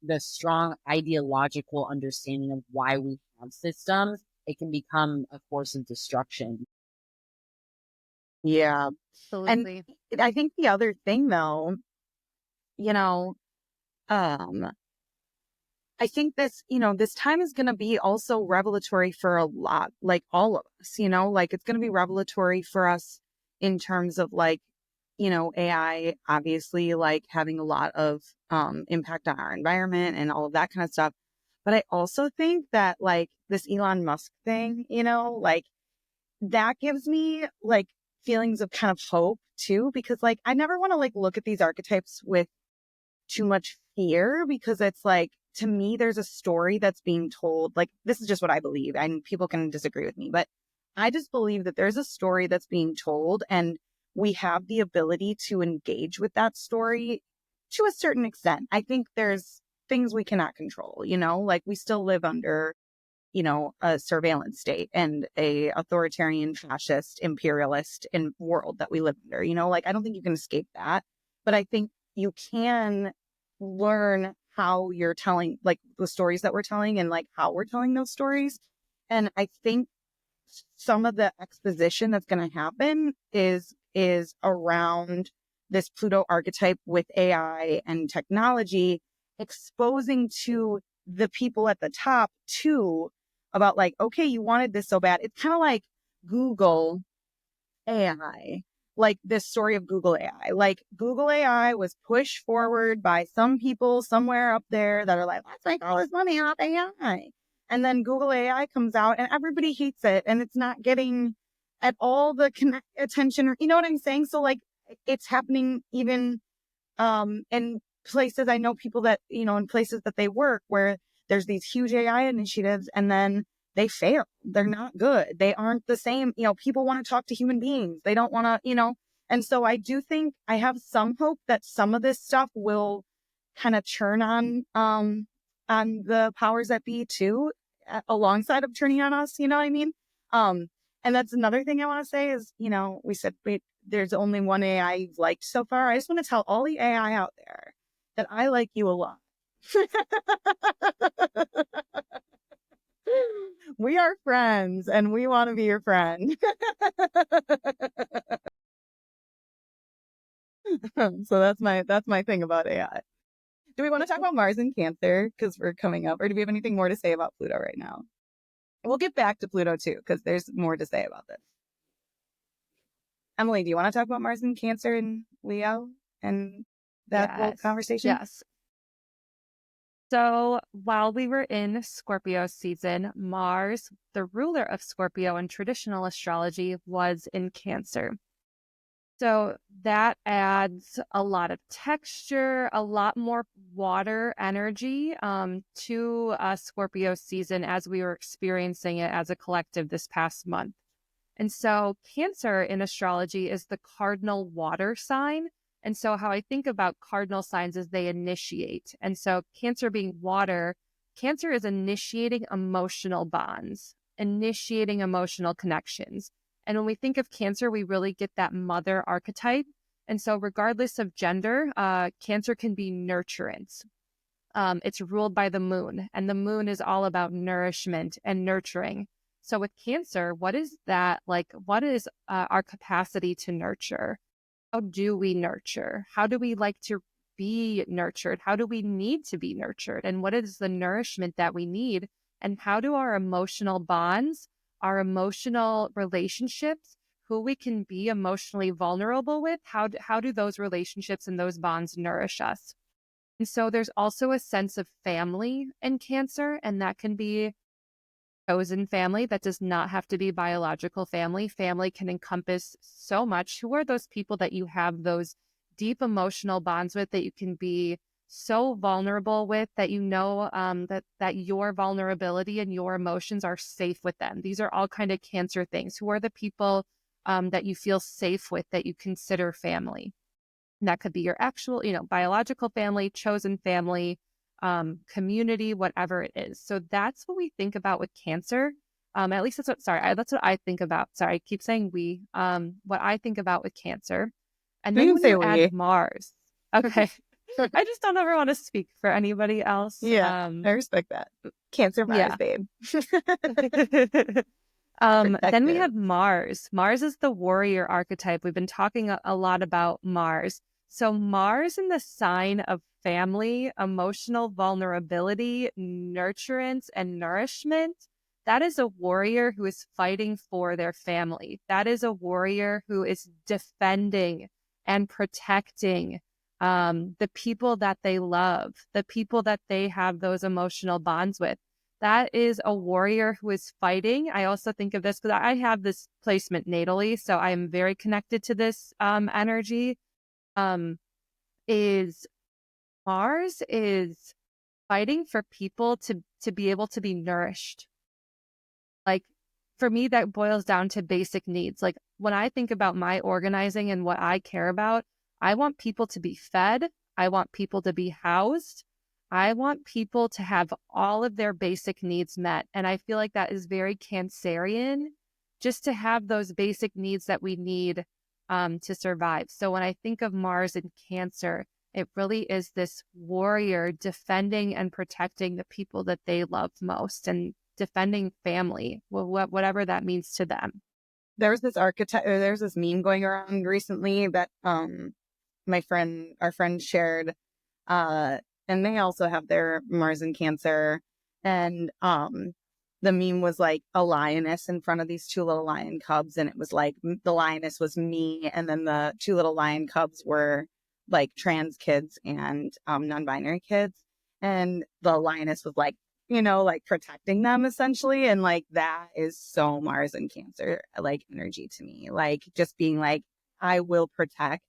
the strong ideological understanding of why we have systems, it can become a force of destruction. Yeah. Absolutely. And I think the other thing though, I think this time is going to be also revelatory for a lot, like all of us, like it's going to be revelatory for us in terms of like AI obviously like having a lot of impact on our environment and all of that kind of stuff. But I also think that like this Elon Musk thing, like that gives me like feelings of kind of hope too, because like I never want to like look at these archetypes with too much fear, because it's like, to me, there's a story that's being told. Like, this is just what I believe, and people can disagree with me, but I just believe that there's a story that's being told, and we have the ability to engage with that story to a certain extent. I think there's things we cannot control, like we still live under, a surveillance state and a authoritarian, fascist, imperialist world that we live under, like I don't think you can escape that. But I think you can learn how you're telling, like the stories that we're telling and like how we're telling those stories. And I think some of the exposition that's going to happen is around this Pluto archetype with AI and technology, exposing to the people at the top too about like, okay, you wanted this so bad. It's kind of like Google AI, like this story of Google AI. Like Google AI was pushed forward by some people somewhere up there that are like, let's make all this money off AI. And then Google AI comes out and everybody hates it, and it's not getting at all the attention, or you know what I'm saying? So like it's happening even in places. I know people that, in places that they work where there's these huge AI initiatives and then they fail. They're not good. They aren't the same. People want to talk to human beings. They don't want to, and so I do think I have some hope that some of this stuff will kind of churn on the powers that be too, alongside of turning on us. You know what I mean? And that's another thing I want to say is, we said, wait, there's only one AI you've liked so far. I just want to tell all the AI out there that I like you a lot. We are friends and we want to be your friend. So that's my thing about AI. Do we want to talk about Mars and Cancer because we're coming up, or do we have anything more to say about Pluto right now? We'll get back to Pluto too because there's more to say about this. Emily, do you want to talk about Mars and Cancer and Leo and that whole conversation? Yes. So while we were in Scorpio season, Mars, the ruler of Scorpio in traditional astrology, was in Cancer. So that adds a lot of texture, a lot more water energy to Scorpio season as we were experiencing it as a collective this past month. And so Cancer in astrology is the cardinal water sign. And so how I think about cardinal signs is they initiate. And so Cancer being water, Cancer is initiating emotional bonds, initiating emotional connections. And when we think of Cancer, we really get that mother archetype. And so regardless of gender, Cancer can be nurturance. It's ruled by the moon, and the moon is all about nourishment and nurturing. So with Cancer, what is that like? What is our capacity to nurture? How do we nurture? How do we like to be nurtured? How do we need to be nurtured? And what is the nourishment that we need? And how do our emotional bonds, our emotional relationships, who we can be emotionally vulnerable with, how do those relationships and those bonds nourish us? And so there's also a sense of family in Cancer, and that can be chosen family. That does not have to be biological family. Family can encompass so much. Who are those people that you have those deep emotional bonds with, that you can be so vulnerable with, that you know that your vulnerability and your emotions are safe with them? These are all kind of Cancer things. Who are the people that you feel safe with, that you consider family? And that could be your actual, biological family, chosen family, community, whatever it is. So that's what we think about with Cancer. At least that's what I think about. Sorry, I keep saying we. What I think about with Cancer. And then when you add Mars. Okay. I just don't ever want to speak for anybody else. Yeah, I respect that. Cancer Mars, babe. Then we have Mars. Mars is the warrior archetype. We've been talking a lot about Mars. So Mars in the sign of family, emotional vulnerability, nurturance, and nourishment. That is a warrior who is fighting for their family. That is a warrior who is defending and protecting the people that they love, the people that they have those emotional bonds with. That is a warrior who is fighting. I also think of this because I have this placement natally, so I am very connected to this energy. Is Mars is fighting for people to be able to be nourished. Like, for me, that boils down to basic needs. Like, when I think about my organizing and what I care about, I want people to be fed. I want people to be housed. I want people to have all of their basic needs met. And I feel like that is very Cancerian, just to have those basic needs that we need to survive. So when I think of Mars in Cancer, it really is this warrior defending and protecting the people that they love most and defending family, whatever that means to them. There's this there's this meme going around recently that our friend shared, and they also have their Mars in Cancer, and the meme was like a lioness in front of these two little lion cubs, and it was like the lioness was me, and then the two little lion cubs were like trans kids and non-binary kids, and the lioness was like, like protecting them essentially. And like, that is so Mars and Cancer, like energy to me, like just being like, I will protect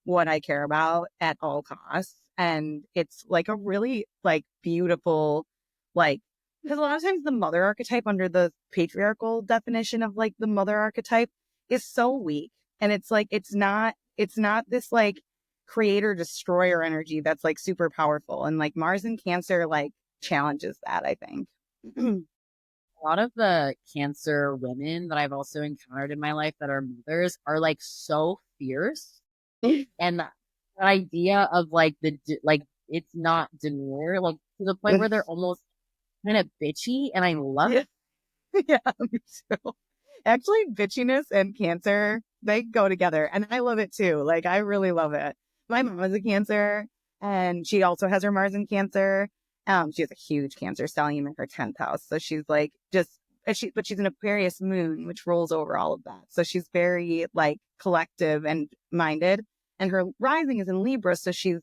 what I care about at all costs. And it's like a really like beautiful, like, because a lot of times the mother archetype under the patriarchal definition of like the mother archetype is so weak. And it's like, it's not this like creator destroyer energy that's like super powerful. And like Mars and Cancer like challenges that, I think. A lot of the Cancer women that I've also encountered in my life that are mothers are like so fierce. And the idea of like it's not demure, like to the point where they're almost kind of bitchy, and I love it. Yeah, me too. Actually, bitchiness and Cancer, they go together, and I love it too. Like, I really love it. My mom is a Cancer, and she also has her Mars in Cancer. She has a huge Cancer stellium in her 10th house, so she's like but she's an Aquarius moon, which rolls over all of that. So she's very like collective and minded, and her rising is in Libra, so she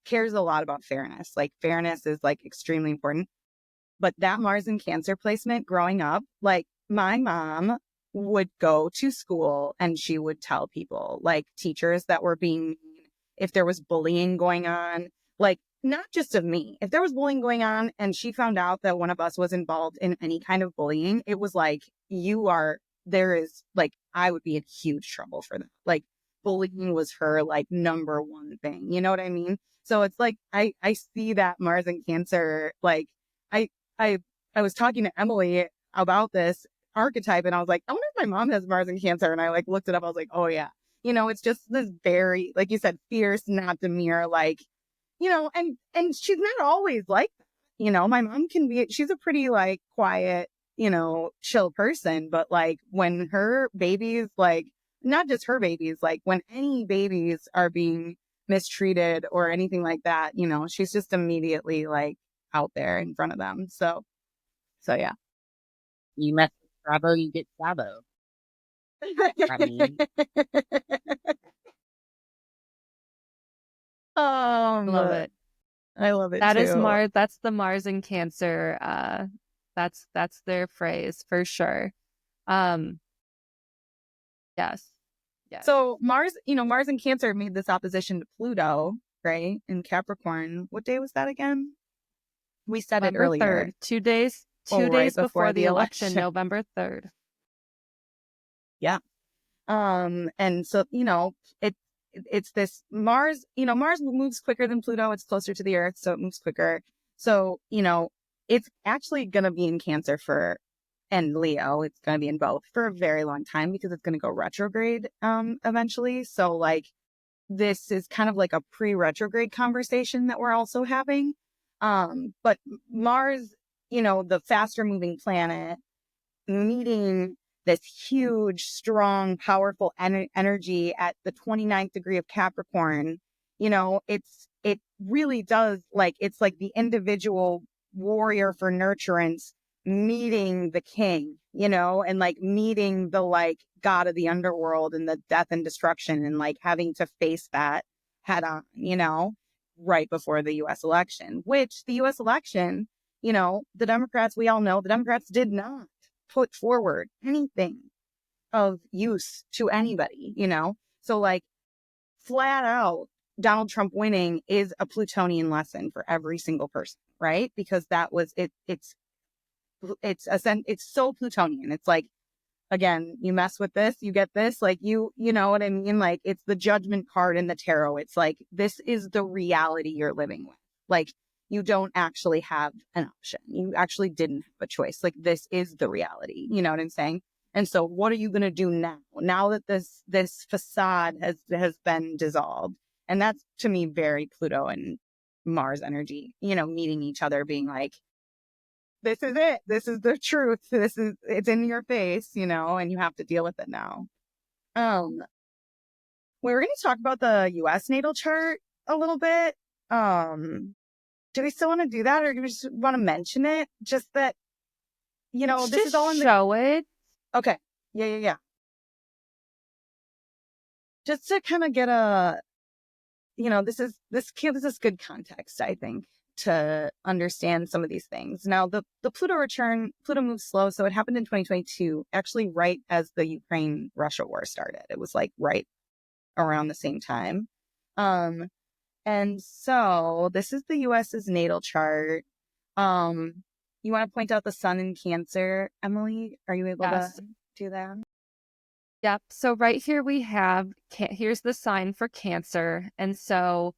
cares a lot about fairness. Like, fairness is like extremely important. But that Mars in Cancer placement growing up, like my mom would go to school and she would tell people, like teachers that were being, if there was bullying going on, like not just of me, if there was bullying going on and she found out that one of us was involved in any kind of bullying, it was like, I would be in huge trouble for that. Like, bullying was her like number one thing. You know what I mean? So it's like, I see that Mars in Cancer, like I was talking to Emily about this archetype, and I was like, I wonder if my mom has Mars in Cancer. And I like looked it up. I was like, oh yeah. It's just this very, like you said, fierce, not demure, like, and she's not always like that. My mom she's a pretty like quiet, chill person, but like when her babies, like not just her babies, like when any babies are being mistreated or anything like that, she's just immediately like out there in front of them. So yeah. You mess with Bravo, you get Sabo. I mean, Love it. I love it That too. is Mars. That's the Mars in Cancer. That's their phrase for sure. Yes. So Mars in Cancer made this opposition to Pluto, right? In Capricorn. What day was that again? We said November it earlier. 3rd. 2 days. Right before the election, November 3rd. Yeah. And so, it's this Mars, Mars moves quicker than Pluto. It's closer to the Earth, so it moves quicker. So, it's actually going to be in Cancer and Leo. It's going to be in both for a very long time because it's going to go retrograde, eventually. So like, this is kind of like a pre-retrograde conversation that we're also having. But Mars, the faster moving planet, meeting this huge, strong, powerful energy at the 29th degree of Capricorn, it really does, like, it's like the individual warrior for nurturance meeting the king, and like meeting the like god of the underworld and the death and destruction and like having to face that head on, right before the US election, which the US election, the Democrats, we all know the Democrats did not put forward anything of use to anybody, So like flat out, Donald Trump winning is a Plutonian lesson for every single person, right? Because that was it. It's so Plutonian. It's like, again, you mess with this, you get this. Like you know what I mean? Like it's the judgment card in the tarot. It's like this is the reality you're living with. Like you don't actually have an option. You actually didn't have a choice. Like this is the reality. You know what I'm saying? And so what are you going to do now? Now that this facade has been dissolved. And that's to me very Pluto and Mars energy, meeting each other, being like, this is it. This is the truth. It's in your face, and you have to deal with it now. We were going to talk about the US natal chart a little bit. Do we still want to do that, or do we just want to mention it? Just that, Let's this is all in the show it. Okay. Yeah. Just to kind of get a, this is good context, I think, to understand some of these things. Now, the Pluto return, Pluto moves slow, so it happened in 2022, actually right as the Ukraine-Russia war started. It was like right around the same time. And so this is the US's natal chart. You want to point out the sun in Cancer, Emily? Are you able to do that? Yep. So right here we have, here's the sign for Cancer. And so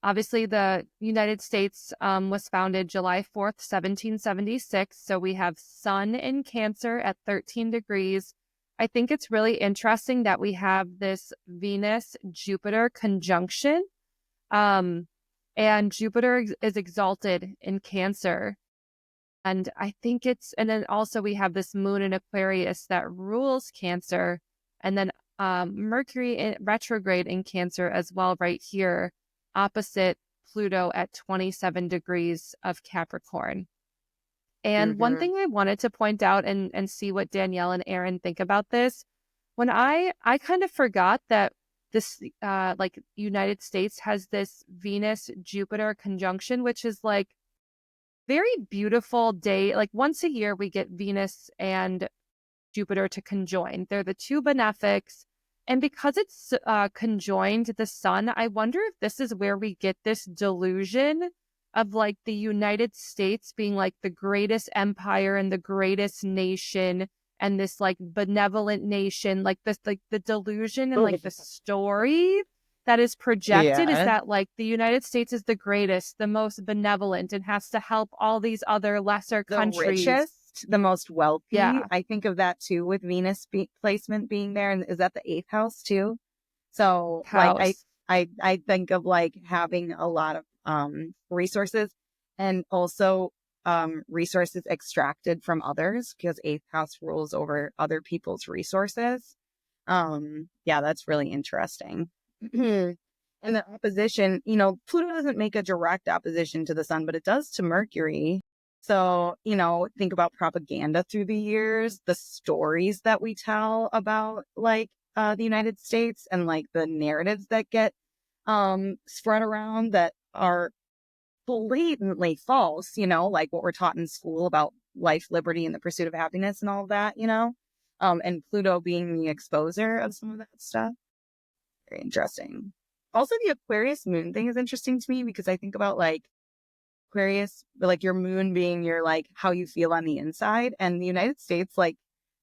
obviously the United States was founded July 4th, 1776. So we have sun in Cancer at 13 degrees. I think it's really interesting that we have this Venus-Jupiter conjunction. And Jupiter is exalted in Cancer. And I think and then also we have this moon in Aquarius that rules Cancer. And then Mercury retrograde in Cancer as well, right here, opposite Pluto at 27 degrees of Capricorn. And one thing I wanted to point out and see what Danielle and Aryn think about this, when I kind of forgot that this like United States has this Venus-Jupiter conjunction, which is like very beautiful day. Like once a year we get Venus and Jupiter to conjoin. They're the two benefics. And because it's conjoined the sun, I wonder if this is where we get this delusion of like the United States being like the greatest empire and the greatest nation and this like benevolent nation, like this, like the delusion and like the story that is projected is that like the United States is the greatest, the most benevolent, and has to help all these other lesser countries. The richest, the most wealthy. Yeah. I think of that too with Venus placement being there. And is that the 8th house too? So like I think of like having a lot of resources and also resources extracted from others, because 8th house rules over other people's resources. Yeah, that's really interesting. And the opposition, Pluto doesn't make a direct opposition to the sun, but it does to Mercury. So, think about propaganda through the years, the stories that we tell about like the United States and like the narratives that get spread around that are blatantly false, like what we're taught in school about life, liberty, and the pursuit of happiness and all of that, and Pluto being the exposer of some of that stuff. Very interesting. Also, the Aquarius moon thing is interesting to me because I think about like Aquarius, like your moon being your like how you feel on the inside, and the United States like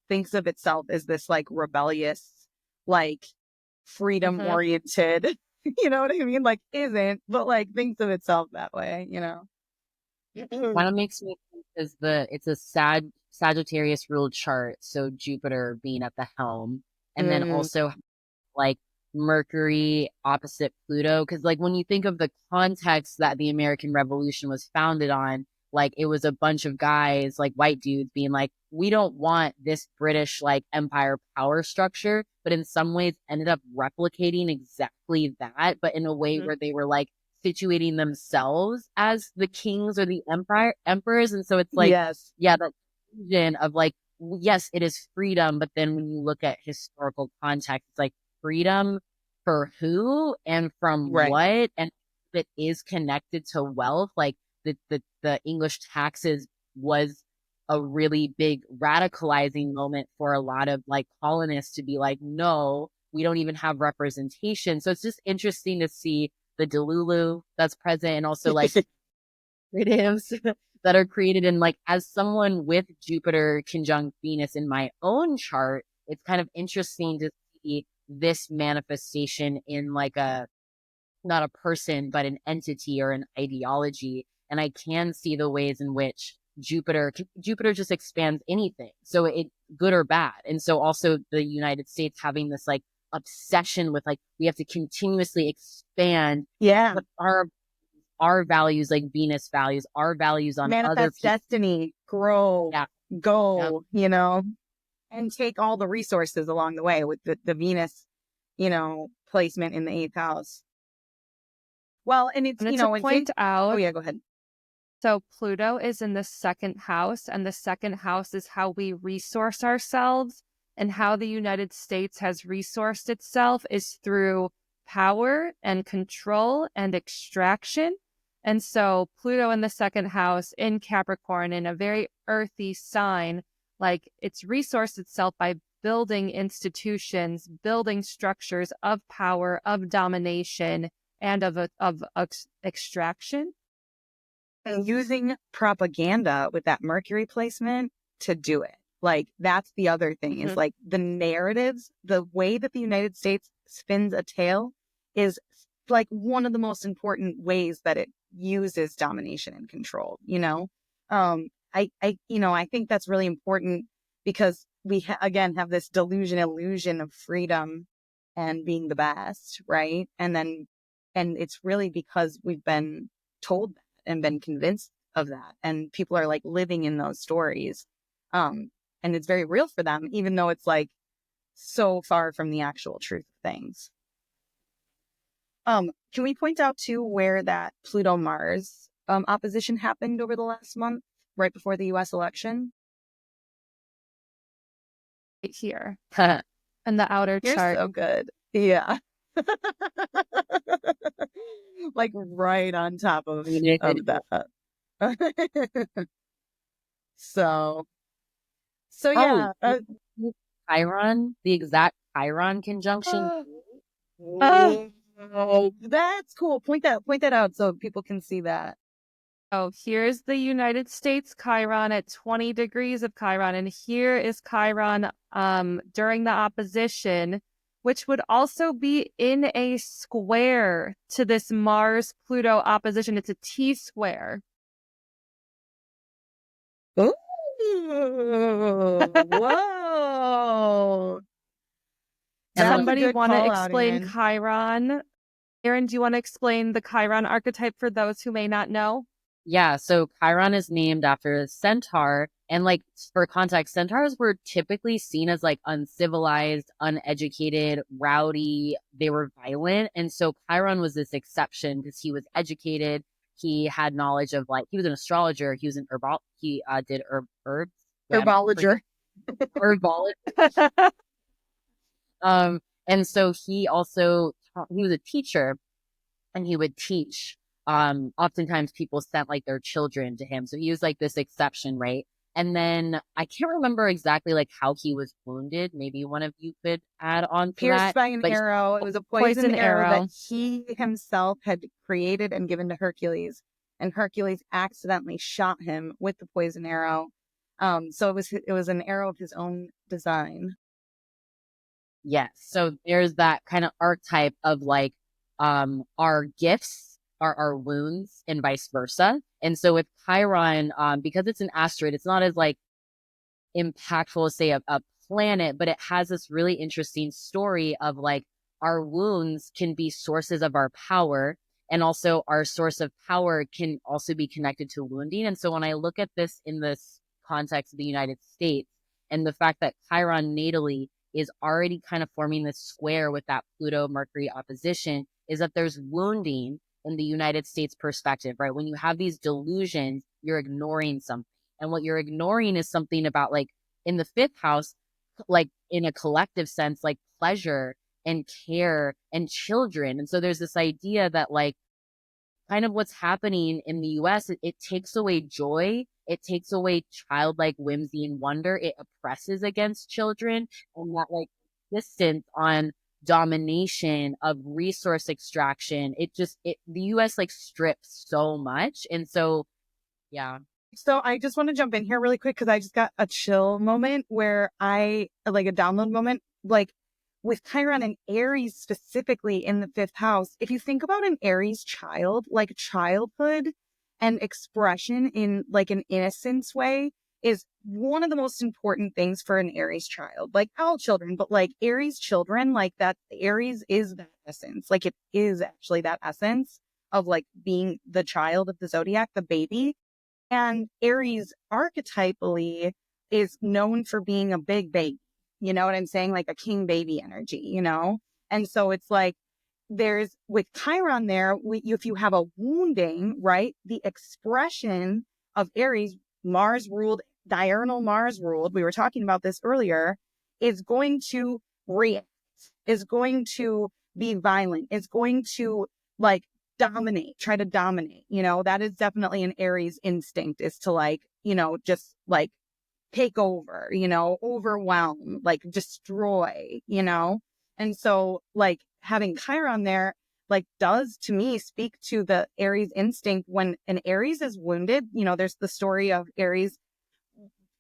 thinks of itself as this like rebellious, like freedom oriented, you know what I mean? Like isn't, but like thinks of itself that way, What makes me think is it's a Sagittarius ruled chart, so Jupiter being at the helm, and then also like Mercury opposite Pluto, because like when you think of the context that the American Revolution was founded on, like it was a bunch of guys, like white dudes, being like, we don't want this British like empire power structure, but in some ways ended up replicating exactly that, but in a way where they were like situating themselves as the kings or the emperors. And so it's like, that vision of like yes, it is freedom, but then when you look at historical context, it's like freedom for who and from Right. what, and it is connected to wealth. Like the English taxes was a really big radicalizing moment for a lot of like colonists to be like, no, we don't even have representation. So it's just interesting to see the Delulu that's present, and also like creatives that are created. And like, as someone with Jupiter conjunct Venus in my own chart, it's kind of interesting to see this manifestation in like not a person, but an entity or an ideology. And I can see the ways in which Jupiter just expands anything. So it good or bad. And so also the United States having this like obsession with like, we have to continuously expand our values, like Venus values, our values on other Manifest people. destiny, grow, Yeah. go, and take all the resources along the way with the Venus, placement in the 8th house. Well, and it's, to point out. Oh yeah, go ahead. So Pluto is in the 2nd house, and the 2nd house is how we resource ourselves, and how the United States has resourced itself is through power and control and extraction. And so Pluto in the 2nd house in Capricorn, in a very earthy sign, like it's resourced itself by building institutions, building structures of power, of domination, and of extraction. And using propaganda with that Mercury placement to do it. Like, that's the other thing is like the narratives, the way that the United States spins a tale is like one of the most important ways that it uses domination and control, I think that's really important because we again have this illusion of freedom and being the best, right? And it's really because we've been told that and been convinced of that, and people are like living in those stories, and it's very real for them, even though it's like so far from the actual truth of things. Can we point out too where that Pluto Mars opposition happened over the last month, right before the U.S. election? Right here in the outer You're chart. so good. Yeah. Like right on top of that. So yeah. Chiron, the exact Chiron conjunction. Oh, that's cool. Point that out so people can see that. Oh, here's the United States Chiron at 20 degrees of Chiron, and here is Chiron during the opposition, which would also be in a square to this Mars-Pluto opposition. It's a T-square. Ooh, whoa. Somebody want to explain Chiron? Aryn, do you want to explain the Chiron archetype for those who may not know? Yeah, so Chiron is named after a centaur. And like, for context, centaurs were typically seen as like uncivilized, uneducated, rowdy. They were violent. And so Chiron was this exception because he was educated. He had knowledge of like, he was an astrologer. He was an he did herbs. Herbologer. Herbologist. And so he also, he was a teacher, and he would teach. Oftentimes people sent like their children to him. So he was like this exception, right? And then I can't remember exactly like how he was wounded. Maybe one of you could add on to Pierced that. by an arrow. It was a poison arrow that he himself had created and given to Hercules. And Hercules accidentally shot him with the poison arrow. So it was an arrow of his own design. Yes. So there's that kind of archetype of like our gifts are our wounds and vice versa. And so with Chiron, because it's an asteroid, it's not as like impactful as say a planet, but it has this really interesting story of like our wounds can be sources of our power, and also our source of power can also be connected to wounding. And so when I look at this in this context of the United States and the fact that Chiron natally is already kind of forming this square with that Pluto Mercury opposition, is that there's wounding in the United States perspective, right? When you have these delusions, you're ignoring something. And what you're ignoring is something about like in the fifth house, like in a collective sense, like pleasure and care and children. And so there's this idea that like kind of what's happening in the US, it takes away joy. It takes away childlike whimsy and wonder. It oppresses against children, and that like insistence on domination of resource extraction. The US like strips so much. And so, yeah. So I just want to jump in here really quick because I just got a chill moment where like a download moment, like with Chiron and Aries specifically in the fifth house. If you think about an Aries child, like childhood and expression in like an innocence way is one of the most important things for an Aries child, like all children, but like Aries children, like that Aries is that essence. Like it is actually that essence of like being the child of the zodiac, the baby. And Aries archetypally is known for being a big baby. You know what I'm saying? Like a king baby energy, you know? And so it's like there's with Chiron there, if you have a wounding, right? The expression of Aries, Mars ruled, diurnal Mars ruled, we were talking about this earlier, is going to react, is going to be violent, is going to like try to dominate, you know, that is definitely an Aries instinct, is to like, you know, just like take over, you know, overwhelm, like destroy, you know? And so like having Chiron there, like does to me speak to the Aries instinct. When an Aries is wounded, you know, there's the story of Aries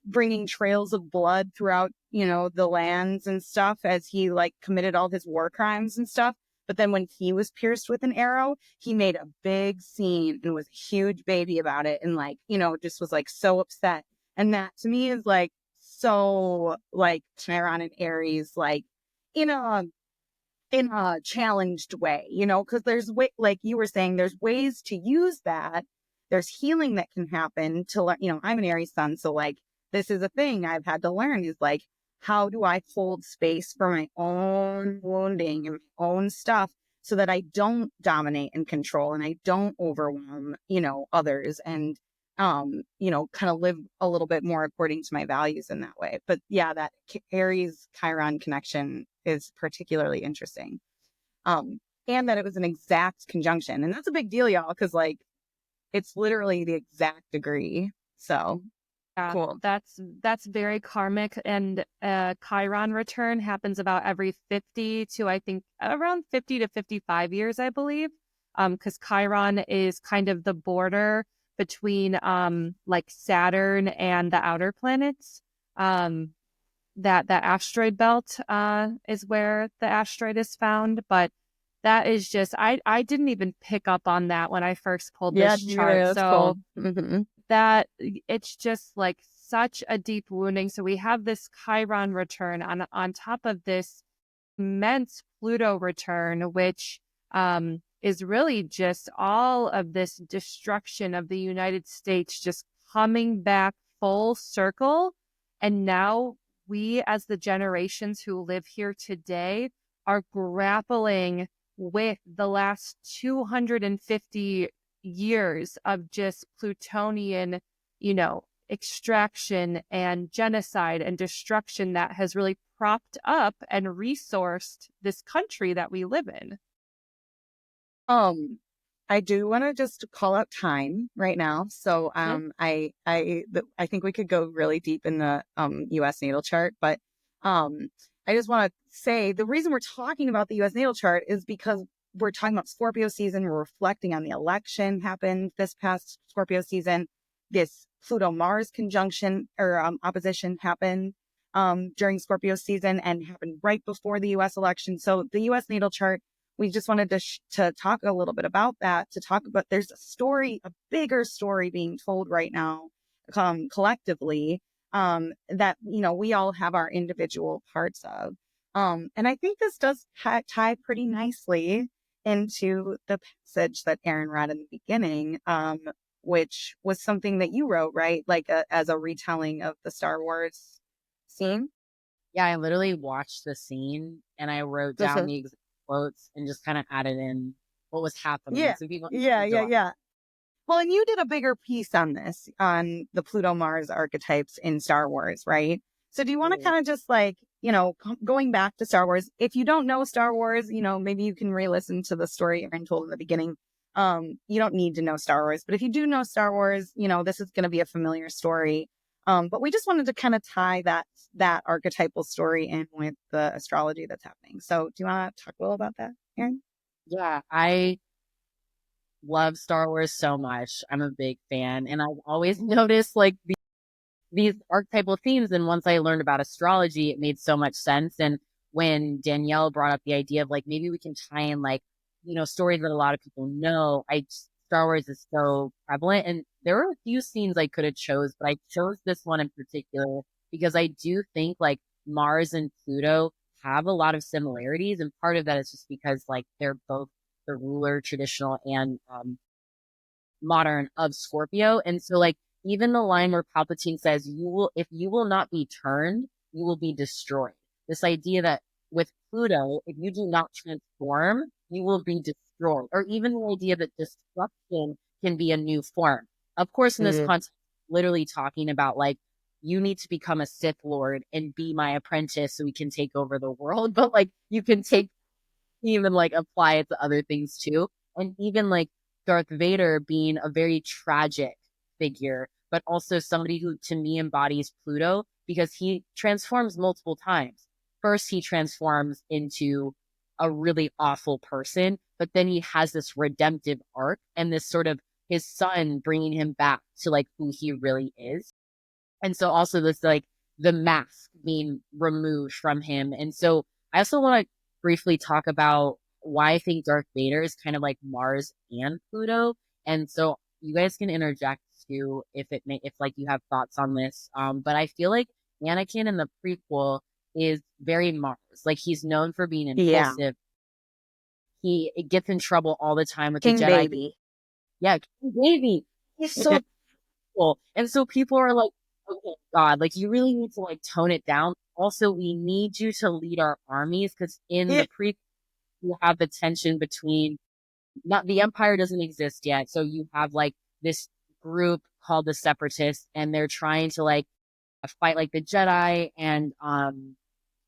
bringing trails of blood throughout, you know, the lands and stuff as he like committed all his war crimes and stuff. But then when he was pierced with an arrow, he made a big scene and was a huge baby about it. And like, you know, just was like so upset. And that to me is like so like Chiron and Aries, like in a challenged way, you know, because there's like you were saying, there's ways to use that. There's healing that can happen to learn, you know, I'm an Aries sun. So like, this is a thing I've had to learn is like, how do I hold space for my own wounding and my own stuff so that I don't dominate and control and I don't overwhelm, you know, others and, you know, kind of live a little bit more according to my values in that way. But yeah, that Aries Chiron connection is particularly interesting. And that it was an exact conjunction. And that's a big deal, y'all, because like it's literally the exact degree. So Yeah, cool. that's very karmic, and Chiron return happens about every 50 to I think around 50 to 55 years, I believe. Because Chiron is kind of the border between like Saturn and the outer planets. That asteroid belt is where the asteroid is found, but that is just I didn't even pick up on that when I first pulled this chart. That's so cool. Mm-hmm. that it's just like such a deep wounding. So we have this Chiron return on top of this immense Pluto return, which is really just all of this destruction of the United States just coming back full circle. And now we, as the generations who live here today, are grappling with the last 250 years of just Plutonian, you know, extraction and genocide and destruction that has really propped up and resourced this country that we live in. I do want to just call out time right now. So, I think we could go really deep in the, US natal chart, but, I just want to say the reason we're talking about the US natal chart is because we're talking about Scorpio season. We're reflecting on the election happened this past Scorpio season. This Pluto-Mars conjunction or opposition happened during Scorpio season and happened right before the U.S. election. So the U.S. natal chart, we just wanted to talk a little bit about that, to talk about there's a story, a bigger story being told right now collectively that, you know, we all have our individual parts of. And I think this does tie pretty nicely into the passage that Aryn read in the beginning, which was something that you wrote, right? Like as a retelling of the Star Wars scene. Yeah, I literally watched the scene and I wrote down the exact quotes and just kind of added in what was happening. Yeah. So people Yeah. Well, and you did a bigger piece on this, on the Pluto-Mars archetypes in Star Wars, right? So do you want to kind of just like, going back to Star Wars, if you don't know Star Wars, maybe you can re-listen to the story Aryn told in the beginning. You don't need to know Star Wars, but if you do know Star Wars, this is going to be a familiar story. But we just wanted to kind of tie that archetypal story in with the astrology that's happening. So do you want to talk a little about that, Aryn? Yeah, I love Star Wars so much. I'm a big fan, and I've always noticed like these archetypal themes. And once I learned about astrology, it made so much sense. And when Danielle brought up the idea of like maybe we can tie in like stories that a lot of people know, Star Wars is so prevalent, and there were a few scenes I could have chose, but I chose this one in particular because I do think like Mars and Pluto have a lot of similarities, and part of that is just because like they're both the ruler, traditional and modern of Scorpio. And so like even the line where Palpatine says, if you will not be turned, you will be destroyed. This idea that with Pluto, if you do not transform, you will be destroyed. Or even the idea that destruction can be a new form. Of course, in this context, literally talking about like, you need to become a Sith Lord and be my apprentice so we can take over the world. But like, you can even like apply it to other things too. And even like Darth Vader being a very tragic figure, but also somebody who to me embodies Pluto because he transforms multiple times. First, he transforms into a really awful person, but then he has this redemptive arc and this sort of his son bringing him back to like who he really is. And so also this like the mask being removed from him. And so I also want to briefly talk about why I think Darth Vader is kind of like Mars and Pluto. And so you guys can interject too if like you have thoughts on this. But I feel like Anakin in the prequel is very Mars. Like he's known for being impulsive. Yeah. He gets in trouble all the time with King the Jedi. Baby. Yeah, King Baby. He's so cool. And so people are like, okay, God, like you really need to like tone it down. Also, we need you to lead our armies because in the prequel, you have the tension between not the Empire doesn't exist yet. So you have like this group called the Separatists, and they're trying to like fight like the Jedi and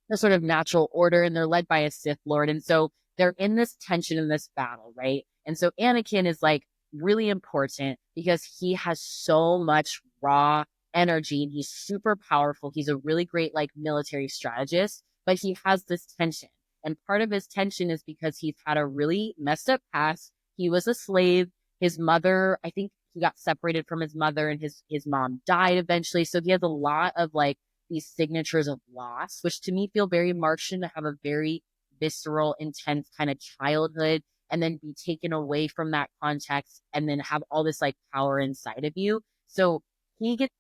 the sort of natural order, and they're led by a Sith Lord. And so they're in this tension in this battle, right? And so Anakin is like really important because he has so much raw energy and he's super powerful. He's a really great like military strategist, but he has this tension. And part of his tension is because he's had a really messed up past. He was a slave. His mother, I think he got separated from his mother and his mom died eventually. So he has a lot of like these signatures of loss, which to me feel very Martian to have a very visceral, intense kind of childhood and then be taken away from that context and then have all this like power inside of you. So he gets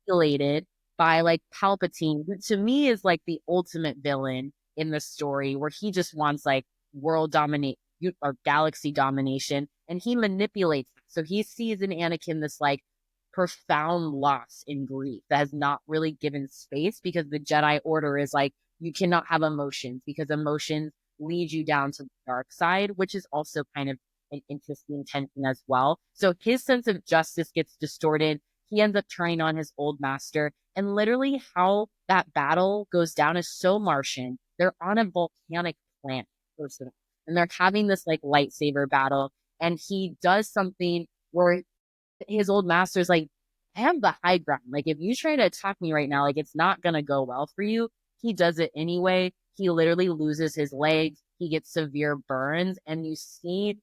manipulated by like Palpatine, who to me is like the ultimate villain in the story where he just wants like world dominate or galaxy domination and he manipulates. So he sees in Anakin this like profound loss in grief that has not really given space because the Jedi Order is like, you cannot have emotions because emotions lead you down to the dark side, which is also kind of an interesting tension as well. So his sense of justice gets distorted. He ends up turning on his old master. And literally how that battle goes down is so Martian. They're on a volcanic planet, first of all, and they're having this like lightsaber battle. And he does something where his old master's like, I have the high ground. Like, if you try to attack me right now, like, it's not going to go well for you. He does it anyway. He literally loses his legs. He gets severe burns. And you see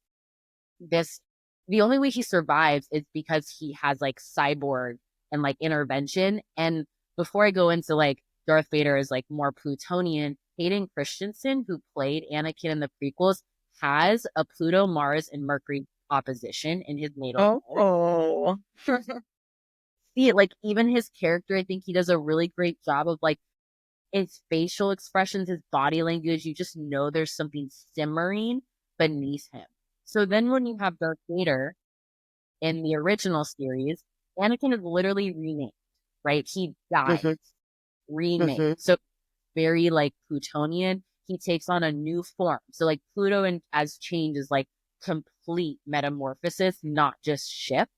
this, the only way he survives is because he has like cyborg and like intervention. And before I go into like Darth Vader is like more Plutonian, Hayden Christensen, who played Anakin in the prequels, has a Pluto, Mars, and Mercury opposition in his natal. Oh. See it, like even his character, I think he does a really great job of like his facial expressions, his body language. You just know there's something simmering beneath him. So then when you have Darth Vader in the original series, Anakin is literally renamed, right? He dies, renamed. So very like Plutonian. He takes on a new form. So like Pluto and as change is like complete metamorphosis, not just shift.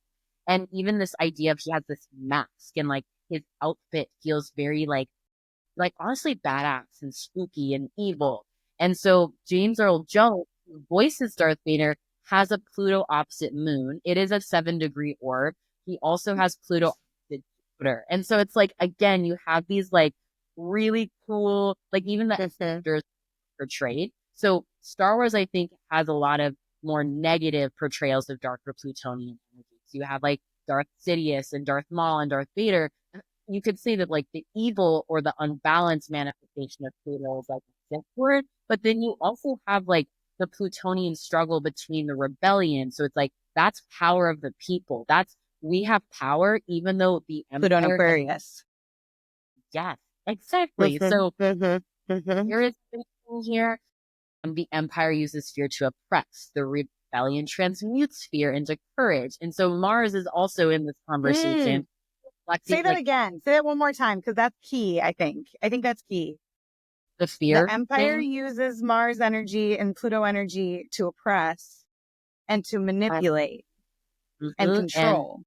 And even this idea of he has this mask and like his outfit feels very like like honestly badass and spooky and evil. And so James Earl Jones, who voices Darth Vader, has a Pluto opposite moon. It is a 7-degree orb. He also has Pluto opposite Jupiter. And so it's like, again, you have these like really cool, like even the characters portrayed. So Star Wars, I think, has a lot of more negative portrayals of darker Plutonian energies. You have like Darth Sidious and Darth Maul and Darth Vader. You could say that like the evil or the unbalanced manifestation of Pluto is like a Sith word, but then you also have like the Plutonian struggle between the rebellion. So it's like that's power of the people. That's we have power, even though the Pluto and Empire. Aquarius. Yes, exactly. So there Mm-hmm. is something here. The Empire uses fear to oppress. The rebellion transmutes fear into courage. And so Mars is also in this conversation. Say that again. Say that one more time, because that's key, I think. I think that's key. The fear The Empire thing. uses Mars energy and Pluto energy to oppress and to manipulate and control.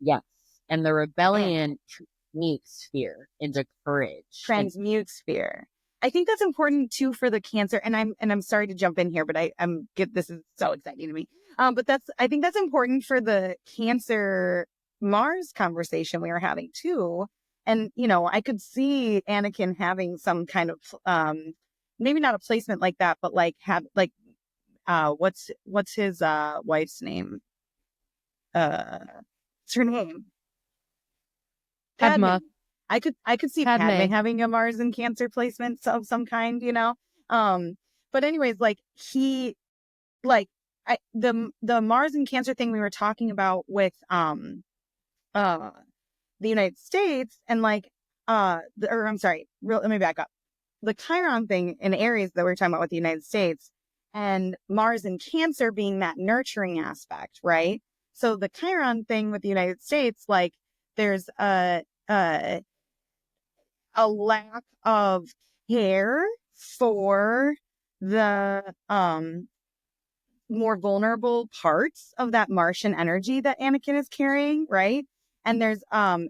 Yes. And the rebellion transmutes fear into courage. Transmutes fear. I think that's important too for the Cancer. And I'm sorry to jump in here, but this is so exciting to me. But I think that's important for the Cancer Mars conversation we were having too. And, I could see Anakin having some kind of, maybe not a placement like that, but like what's his, wife's name? What's her name? Padma. I could see Padme having a Mars and Cancer placement of some kind, but anyways, like the Mars and Cancer thing we were talking about with, the United States and let me back up. The Chiron thing in Aries that we were talking about with the United States and Mars and Cancer being that nurturing aspect, right? So the Chiron thing with the United States, like there's a lack of care for the more vulnerable parts of that Martian energy that Anakin is carrying, right? And there's that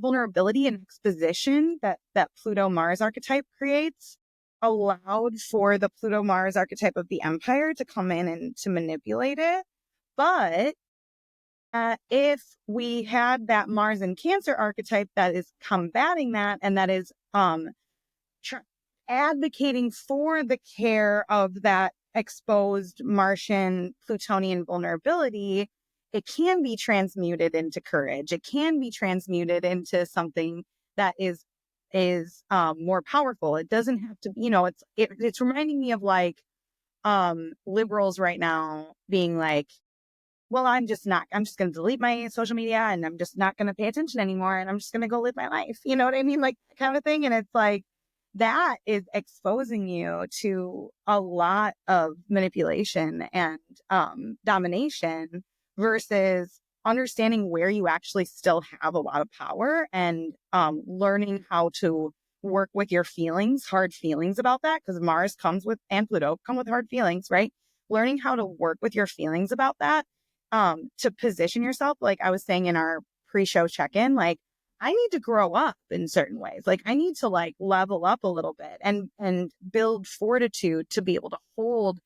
vulnerability and exposition that Pluto Mars archetype creates allowed for the Pluto Mars archetype of the Empire to come in and to manipulate it. But if we had that Mars and Cancer archetype that is combating that and that is advocating for the care of that exposed Martian Plutonian vulnerability, it can be transmuted into courage. It can be transmuted into something that is more powerful. It doesn't have to, it's reminding me of like liberals right now being like, well, I'm just going to delete my social media and I'm just not going to pay attention anymore. And I'm just going to go live my life. You know what I mean? Like kind of thing. And it's like, that is exposing you to a lot of manipulation and domination versus understanding where you actually still have a lot of power and learning how to work with your feelings, hard feelings about that, because Mars and Pluto come with hard feelings, right? Learning how to work with your feelings about that to position yourself, like I was saying in our pre-show check-in, like I need to grow up in certain ways. Like I need to like level up a little bit and build fortitude to be able to hold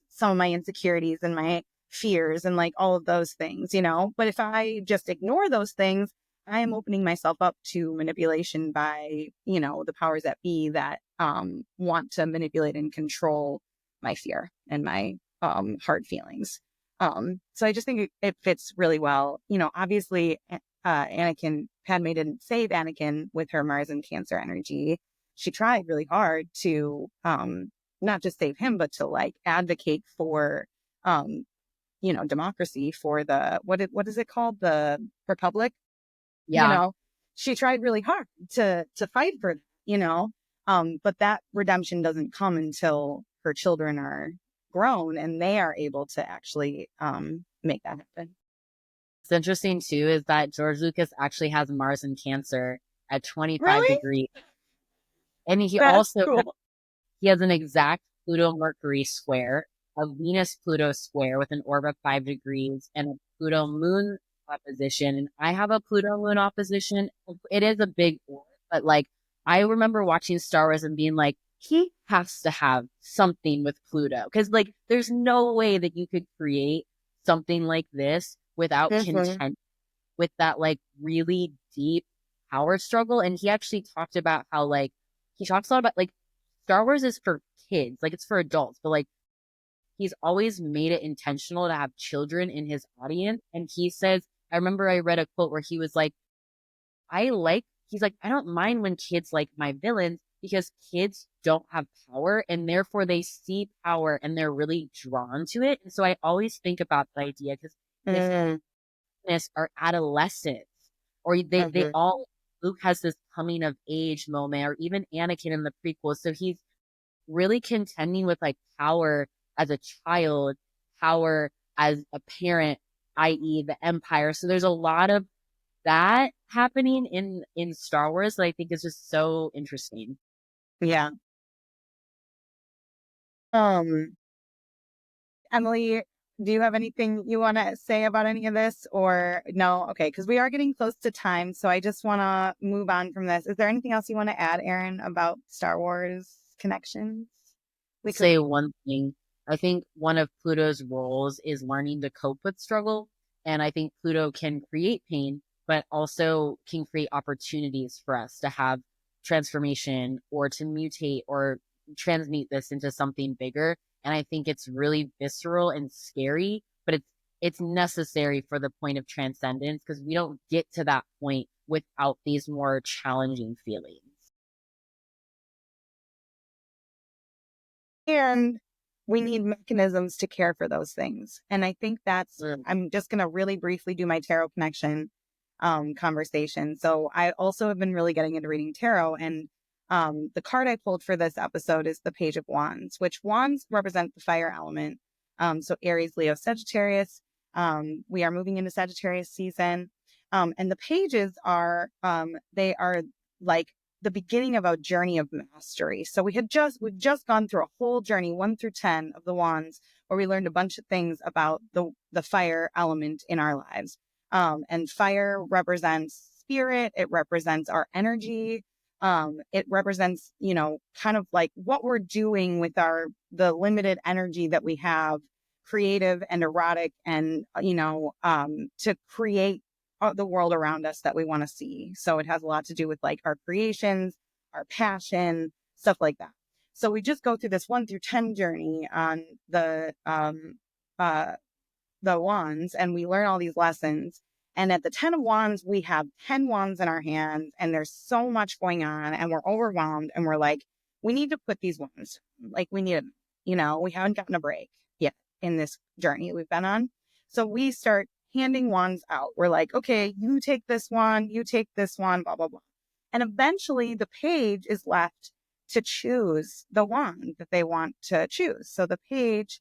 some of my insecurities and my fears and like all of those things, But if I just ignore those things, I am opening myself up to manipulation by, the powers that be that want to manipulate and control my fear and my hard feelings. So I just think it fits really well. Obviously, Padme didn't save Anakin with her Mars and Cancer energy. She tried really hard to not just save him, but to like advocate for democracy, for the what is it called, the Republic? Yeah. She tried really hard to fight for that, but that redemption doesn't come until her children are grown and they are able to actually make that happen. What's interesting too is that George Lucas actually has Mars and Cancer at 25 degrees. And he he has an exact Pluto-Mercury square, a Venus-Pluto square with an orb of 5 degrees, and a Pluto-Moon opposition. And I have a Pluto-Moon opposition. It is a big orb, but like, I remember watching Star Wars and being like, he has to have something with Pluto. Cause like, there's no way that you could create something like this without content with that like really deep power struggle. And he actually talked about how like, he talks a lot about like Star Wars is for kids, like it's for adults, but like he's always made it intentional to have children in his audience. And he says, I remember I read a quote where he was like, he's like, I don't mind when kids like my villains because kids don't have power and therefore they see power and they're really drawn to it. And so I always think about the idea because this are adolescents or they all, Luke has this coming of age moment or even Anakin in the prequels. So he's really contending with like power as a child, power as a parent, i.e. the Empire. So there's a lot of that happening in Star Wars that I think is just so interesting. Yeah. Emily, do you have anything you want to say about any of this or no? Okay, because we are getting close to time, so I just want to move on from this. Is there anything else you want to add, Aryn, about Star Wars connections? Say one thing. I think one of Pluto's roles is learning to cope with struggle. And I think Pluto can create pain, but also can create opportunities for us to have transformation or to mutate or transmute this into something bigger. And I think it's really visceral and scary, but it's necessary for the point of transcendence because we don't get to that point without these more challenging feelings. And we need mechanisms to care for those things. And I think that's, I'm just going to really briefly do my tarot connection conversation. So I also have been really getting into reading tarot, and the card I pulled for this episode is the Page of Wands, which wands represent the fire element. So Aries, Leo, Sagittarius. We are moving into Sagittarius season. And the pages are, they are like the beginning of a journey of mastery. So we've just gone through a whole journey, 1 through 10 of the wands, where we learned a bunch of things about the fire element in our lives. And fire represents spirit. It represents our energy. It represents, kind of like what we're doing with the limited energy that we have, creative and erotic, and, to create the world around us that we want to see. So it has a lot to do with like our creations, our passion, stuff like that. So we just go through this 1 through 10 journey on the wands, and we learn all these lessons. And at the 10 of wands, we have 10 wands in our hands, and there's so much going on, and we're overwhelmed, and we're like, we need to put these wands, like we need them. We haven't gotten a break yet in this journey we've been on. So we start handing wands out. We're like, okay, you take this one, you take this one, blah, blah, blah. And eventually the page is left to choose the wand that they want to choose. So the page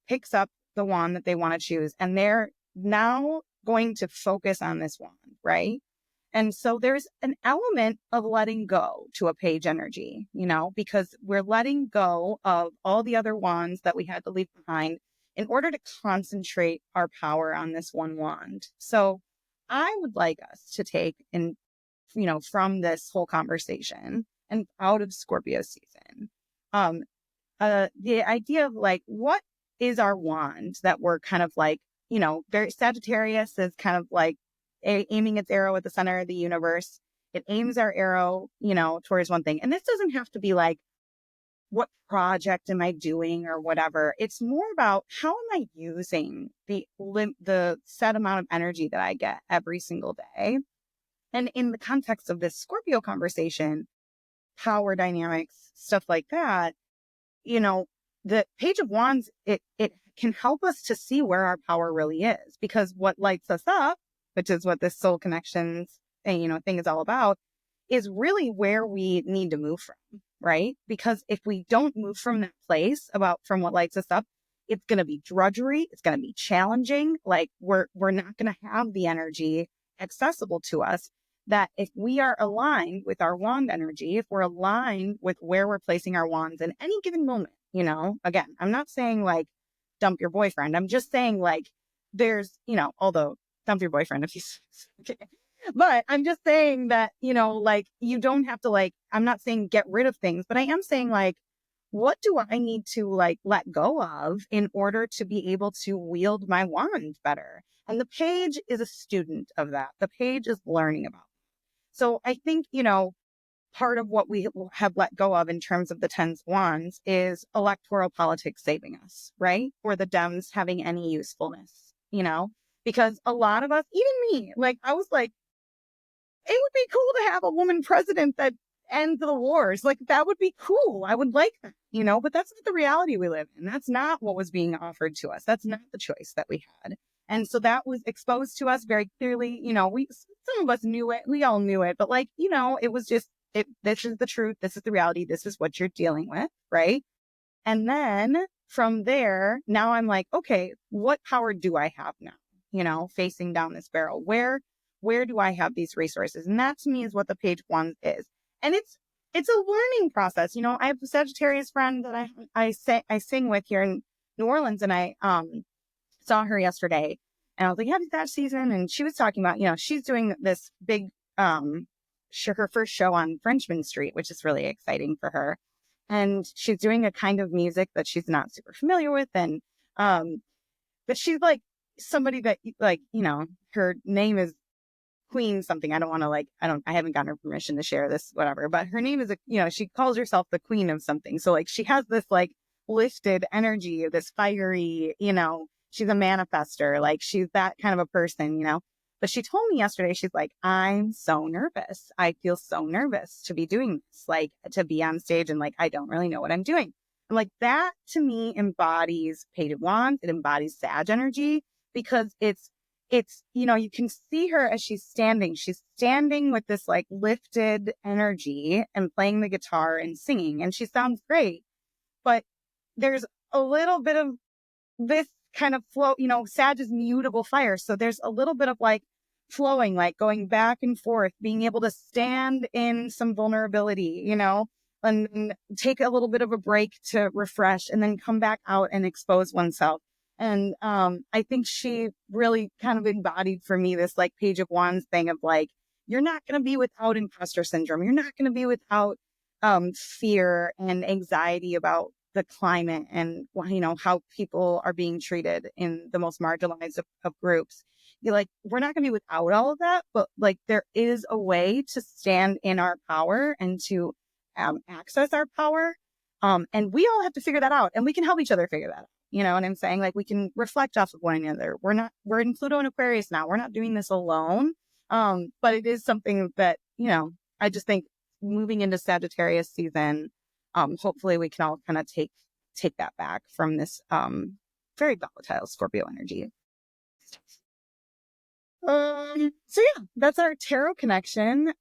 picks up the wand that they want to choose, and they're now going to focus on this wand, right? And so there's an element of letting go to a page energy, because we're letting go of all the other wands that we had to leave behind in order to concentrate our power on this one wand. So I would like us to take from this whole conversation and out of Scorpio season, the idea of like, what is our wand that we're kind of like, very Sagittarius is kind of like aiming its arrow at the center of the universe. It aims our arrow, towards one thing. And this doesn't have to be like, what project am I doing or whatever. It's more about how am I using the set amount of energy that I get every single day. And in the context of this Scorpio conversation, power dynamics, stuff like that, the Page of Wands, it can help us to see where our power really is, because what lights us up, which is what this soul connections thing is all about, is really where we need to move from, right? Because if we don't move from that place from what lights us up, it's going to be drudgery. It's going to be challenging. Like we're not going to have the energy accessible to us, that if we are aligned with our wand energy, if we're aligned with where we're placing our wands in any given moment, again, I'm not saying like dump your boyfriend. I'm just saying like there's, although dump your boyfriend if he's okay. But I'm just saying that, like, you don't have to, like, I'm not saying get rid of things, but I am saying, like, what do I need to, like, let go of in order to be able to wield my wand better? And the page is a student of that. The page is learning about. So I think, part of what we have let go of in terms of the Tens of Wands is electoral politics saving us, right? Or the Dems having any usefulness, because a lot of us, even me, like, I was like, it would be cool to have a woman president that ends the wars. Like, that would be cool. I would like that, but that's not the reality we live in. That's not what was being offered to us. That's not the choice that we had. And so that was exposed to us very clearly. Some of us knew it. We all knew it. But, like, it was just, this is the truth. This is the reality. This is what you're dealing with. Right. And then from there, now I'm like, okay, what power do I have now? Facing down this barrel, where do I have these resources? And that to me is what the page one is. And it's a learning process. I have a Sagittarius friend that I sing with here in New Orleans, and I saw her yesterday, and I was like, happy Sag season. And she was talking about, she's doing this big her first show on Frenchman Street, which is really exciting for her. And she's doing a kind of music that she's not super familiar with. And but she's like somebody that, like, her name is Queen something. I don't want to, like, I haven't gotten her permission to share this, whatever, but her name is, she calls herself the Queen of something. So, like, she has this, like, lifted energy, this fiery, she's a manifester. Like, she's that kind of a person, But she told me yesterday, she's like, I'm so nervous. I feel so nervous to be doing this, like, to be on stage, and, like, I don't really know what I'm doing. And, like, that to me embodies Page of Wands. It embodies Sag energy, because it's, you can see her as she's standing with this, like, lifted energy and playing the guitar and singing, and she sounds great. But there's a little bit of this kind of flow, Sag is mutable fire. So there's a little bit of, like, flowing, like, going back and forth, being able to stand in some vulnerability, and take a little bit of a break to refresh, and then come back out and expose oneself. And I think she really kind of embodied for me this, like, Page of Wands thing of, like, you're not going to be without imposter syndrome. You're not going to be without fear and anxiety about the climate and, how people are being treated in the most marginalized of groups. You're like, we're not going to be without all of that, but, like, there is a way to stand in our power and to access our power. And we all have to figure that out, and we can help each other figure that out. You know what I'm saying? Like, we can reflect off of one another. We're in Pluto and Aquarius now. We're not doing this alone. But it is something that, I just think moving into Sagittarius season, hopefully we can all kind of take that back from this, very volatile Scorpio energy. So yeah, that's our tarot connection.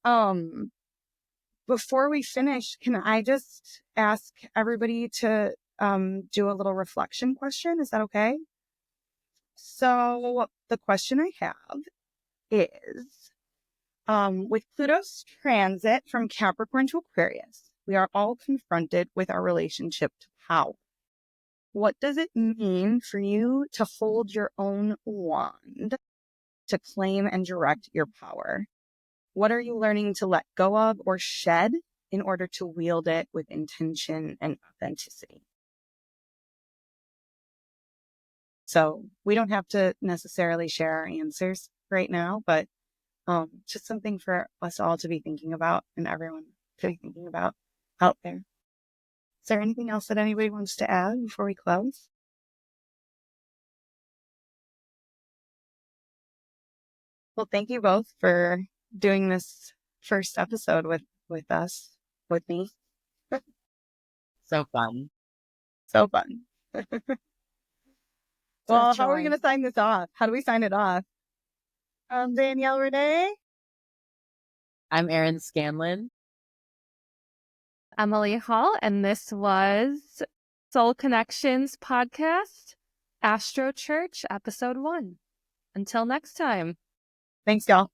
Before we finish, can I just ask everybody to do a little reflection question? Is that okay? So the question I have is, with Pluto's transit from Capricorn to Aquarius, we are all confronted with our relationship to power. What does it mean for you to hold your own wand, to claim and direct your power? What are you learning to let go of or shed in order to wield it with intention and authenticity? So we don't have to necessarily share our answers right now, but just something for us all to be thinking about, and everyone to be thinking about out there. Is there anything else that anybody wants to add before we close? Well, thank you both for doing this first episode with us, with me. So fun. So fun. Well, how are we going to sign this off? How do we sign it off? I'm Danielle Renee. I'm Aryn Scanlon. Emily Hall, and this was Soul Connections Podcast, Astro Church, Episode 1. Until next time. Thanks, y'all.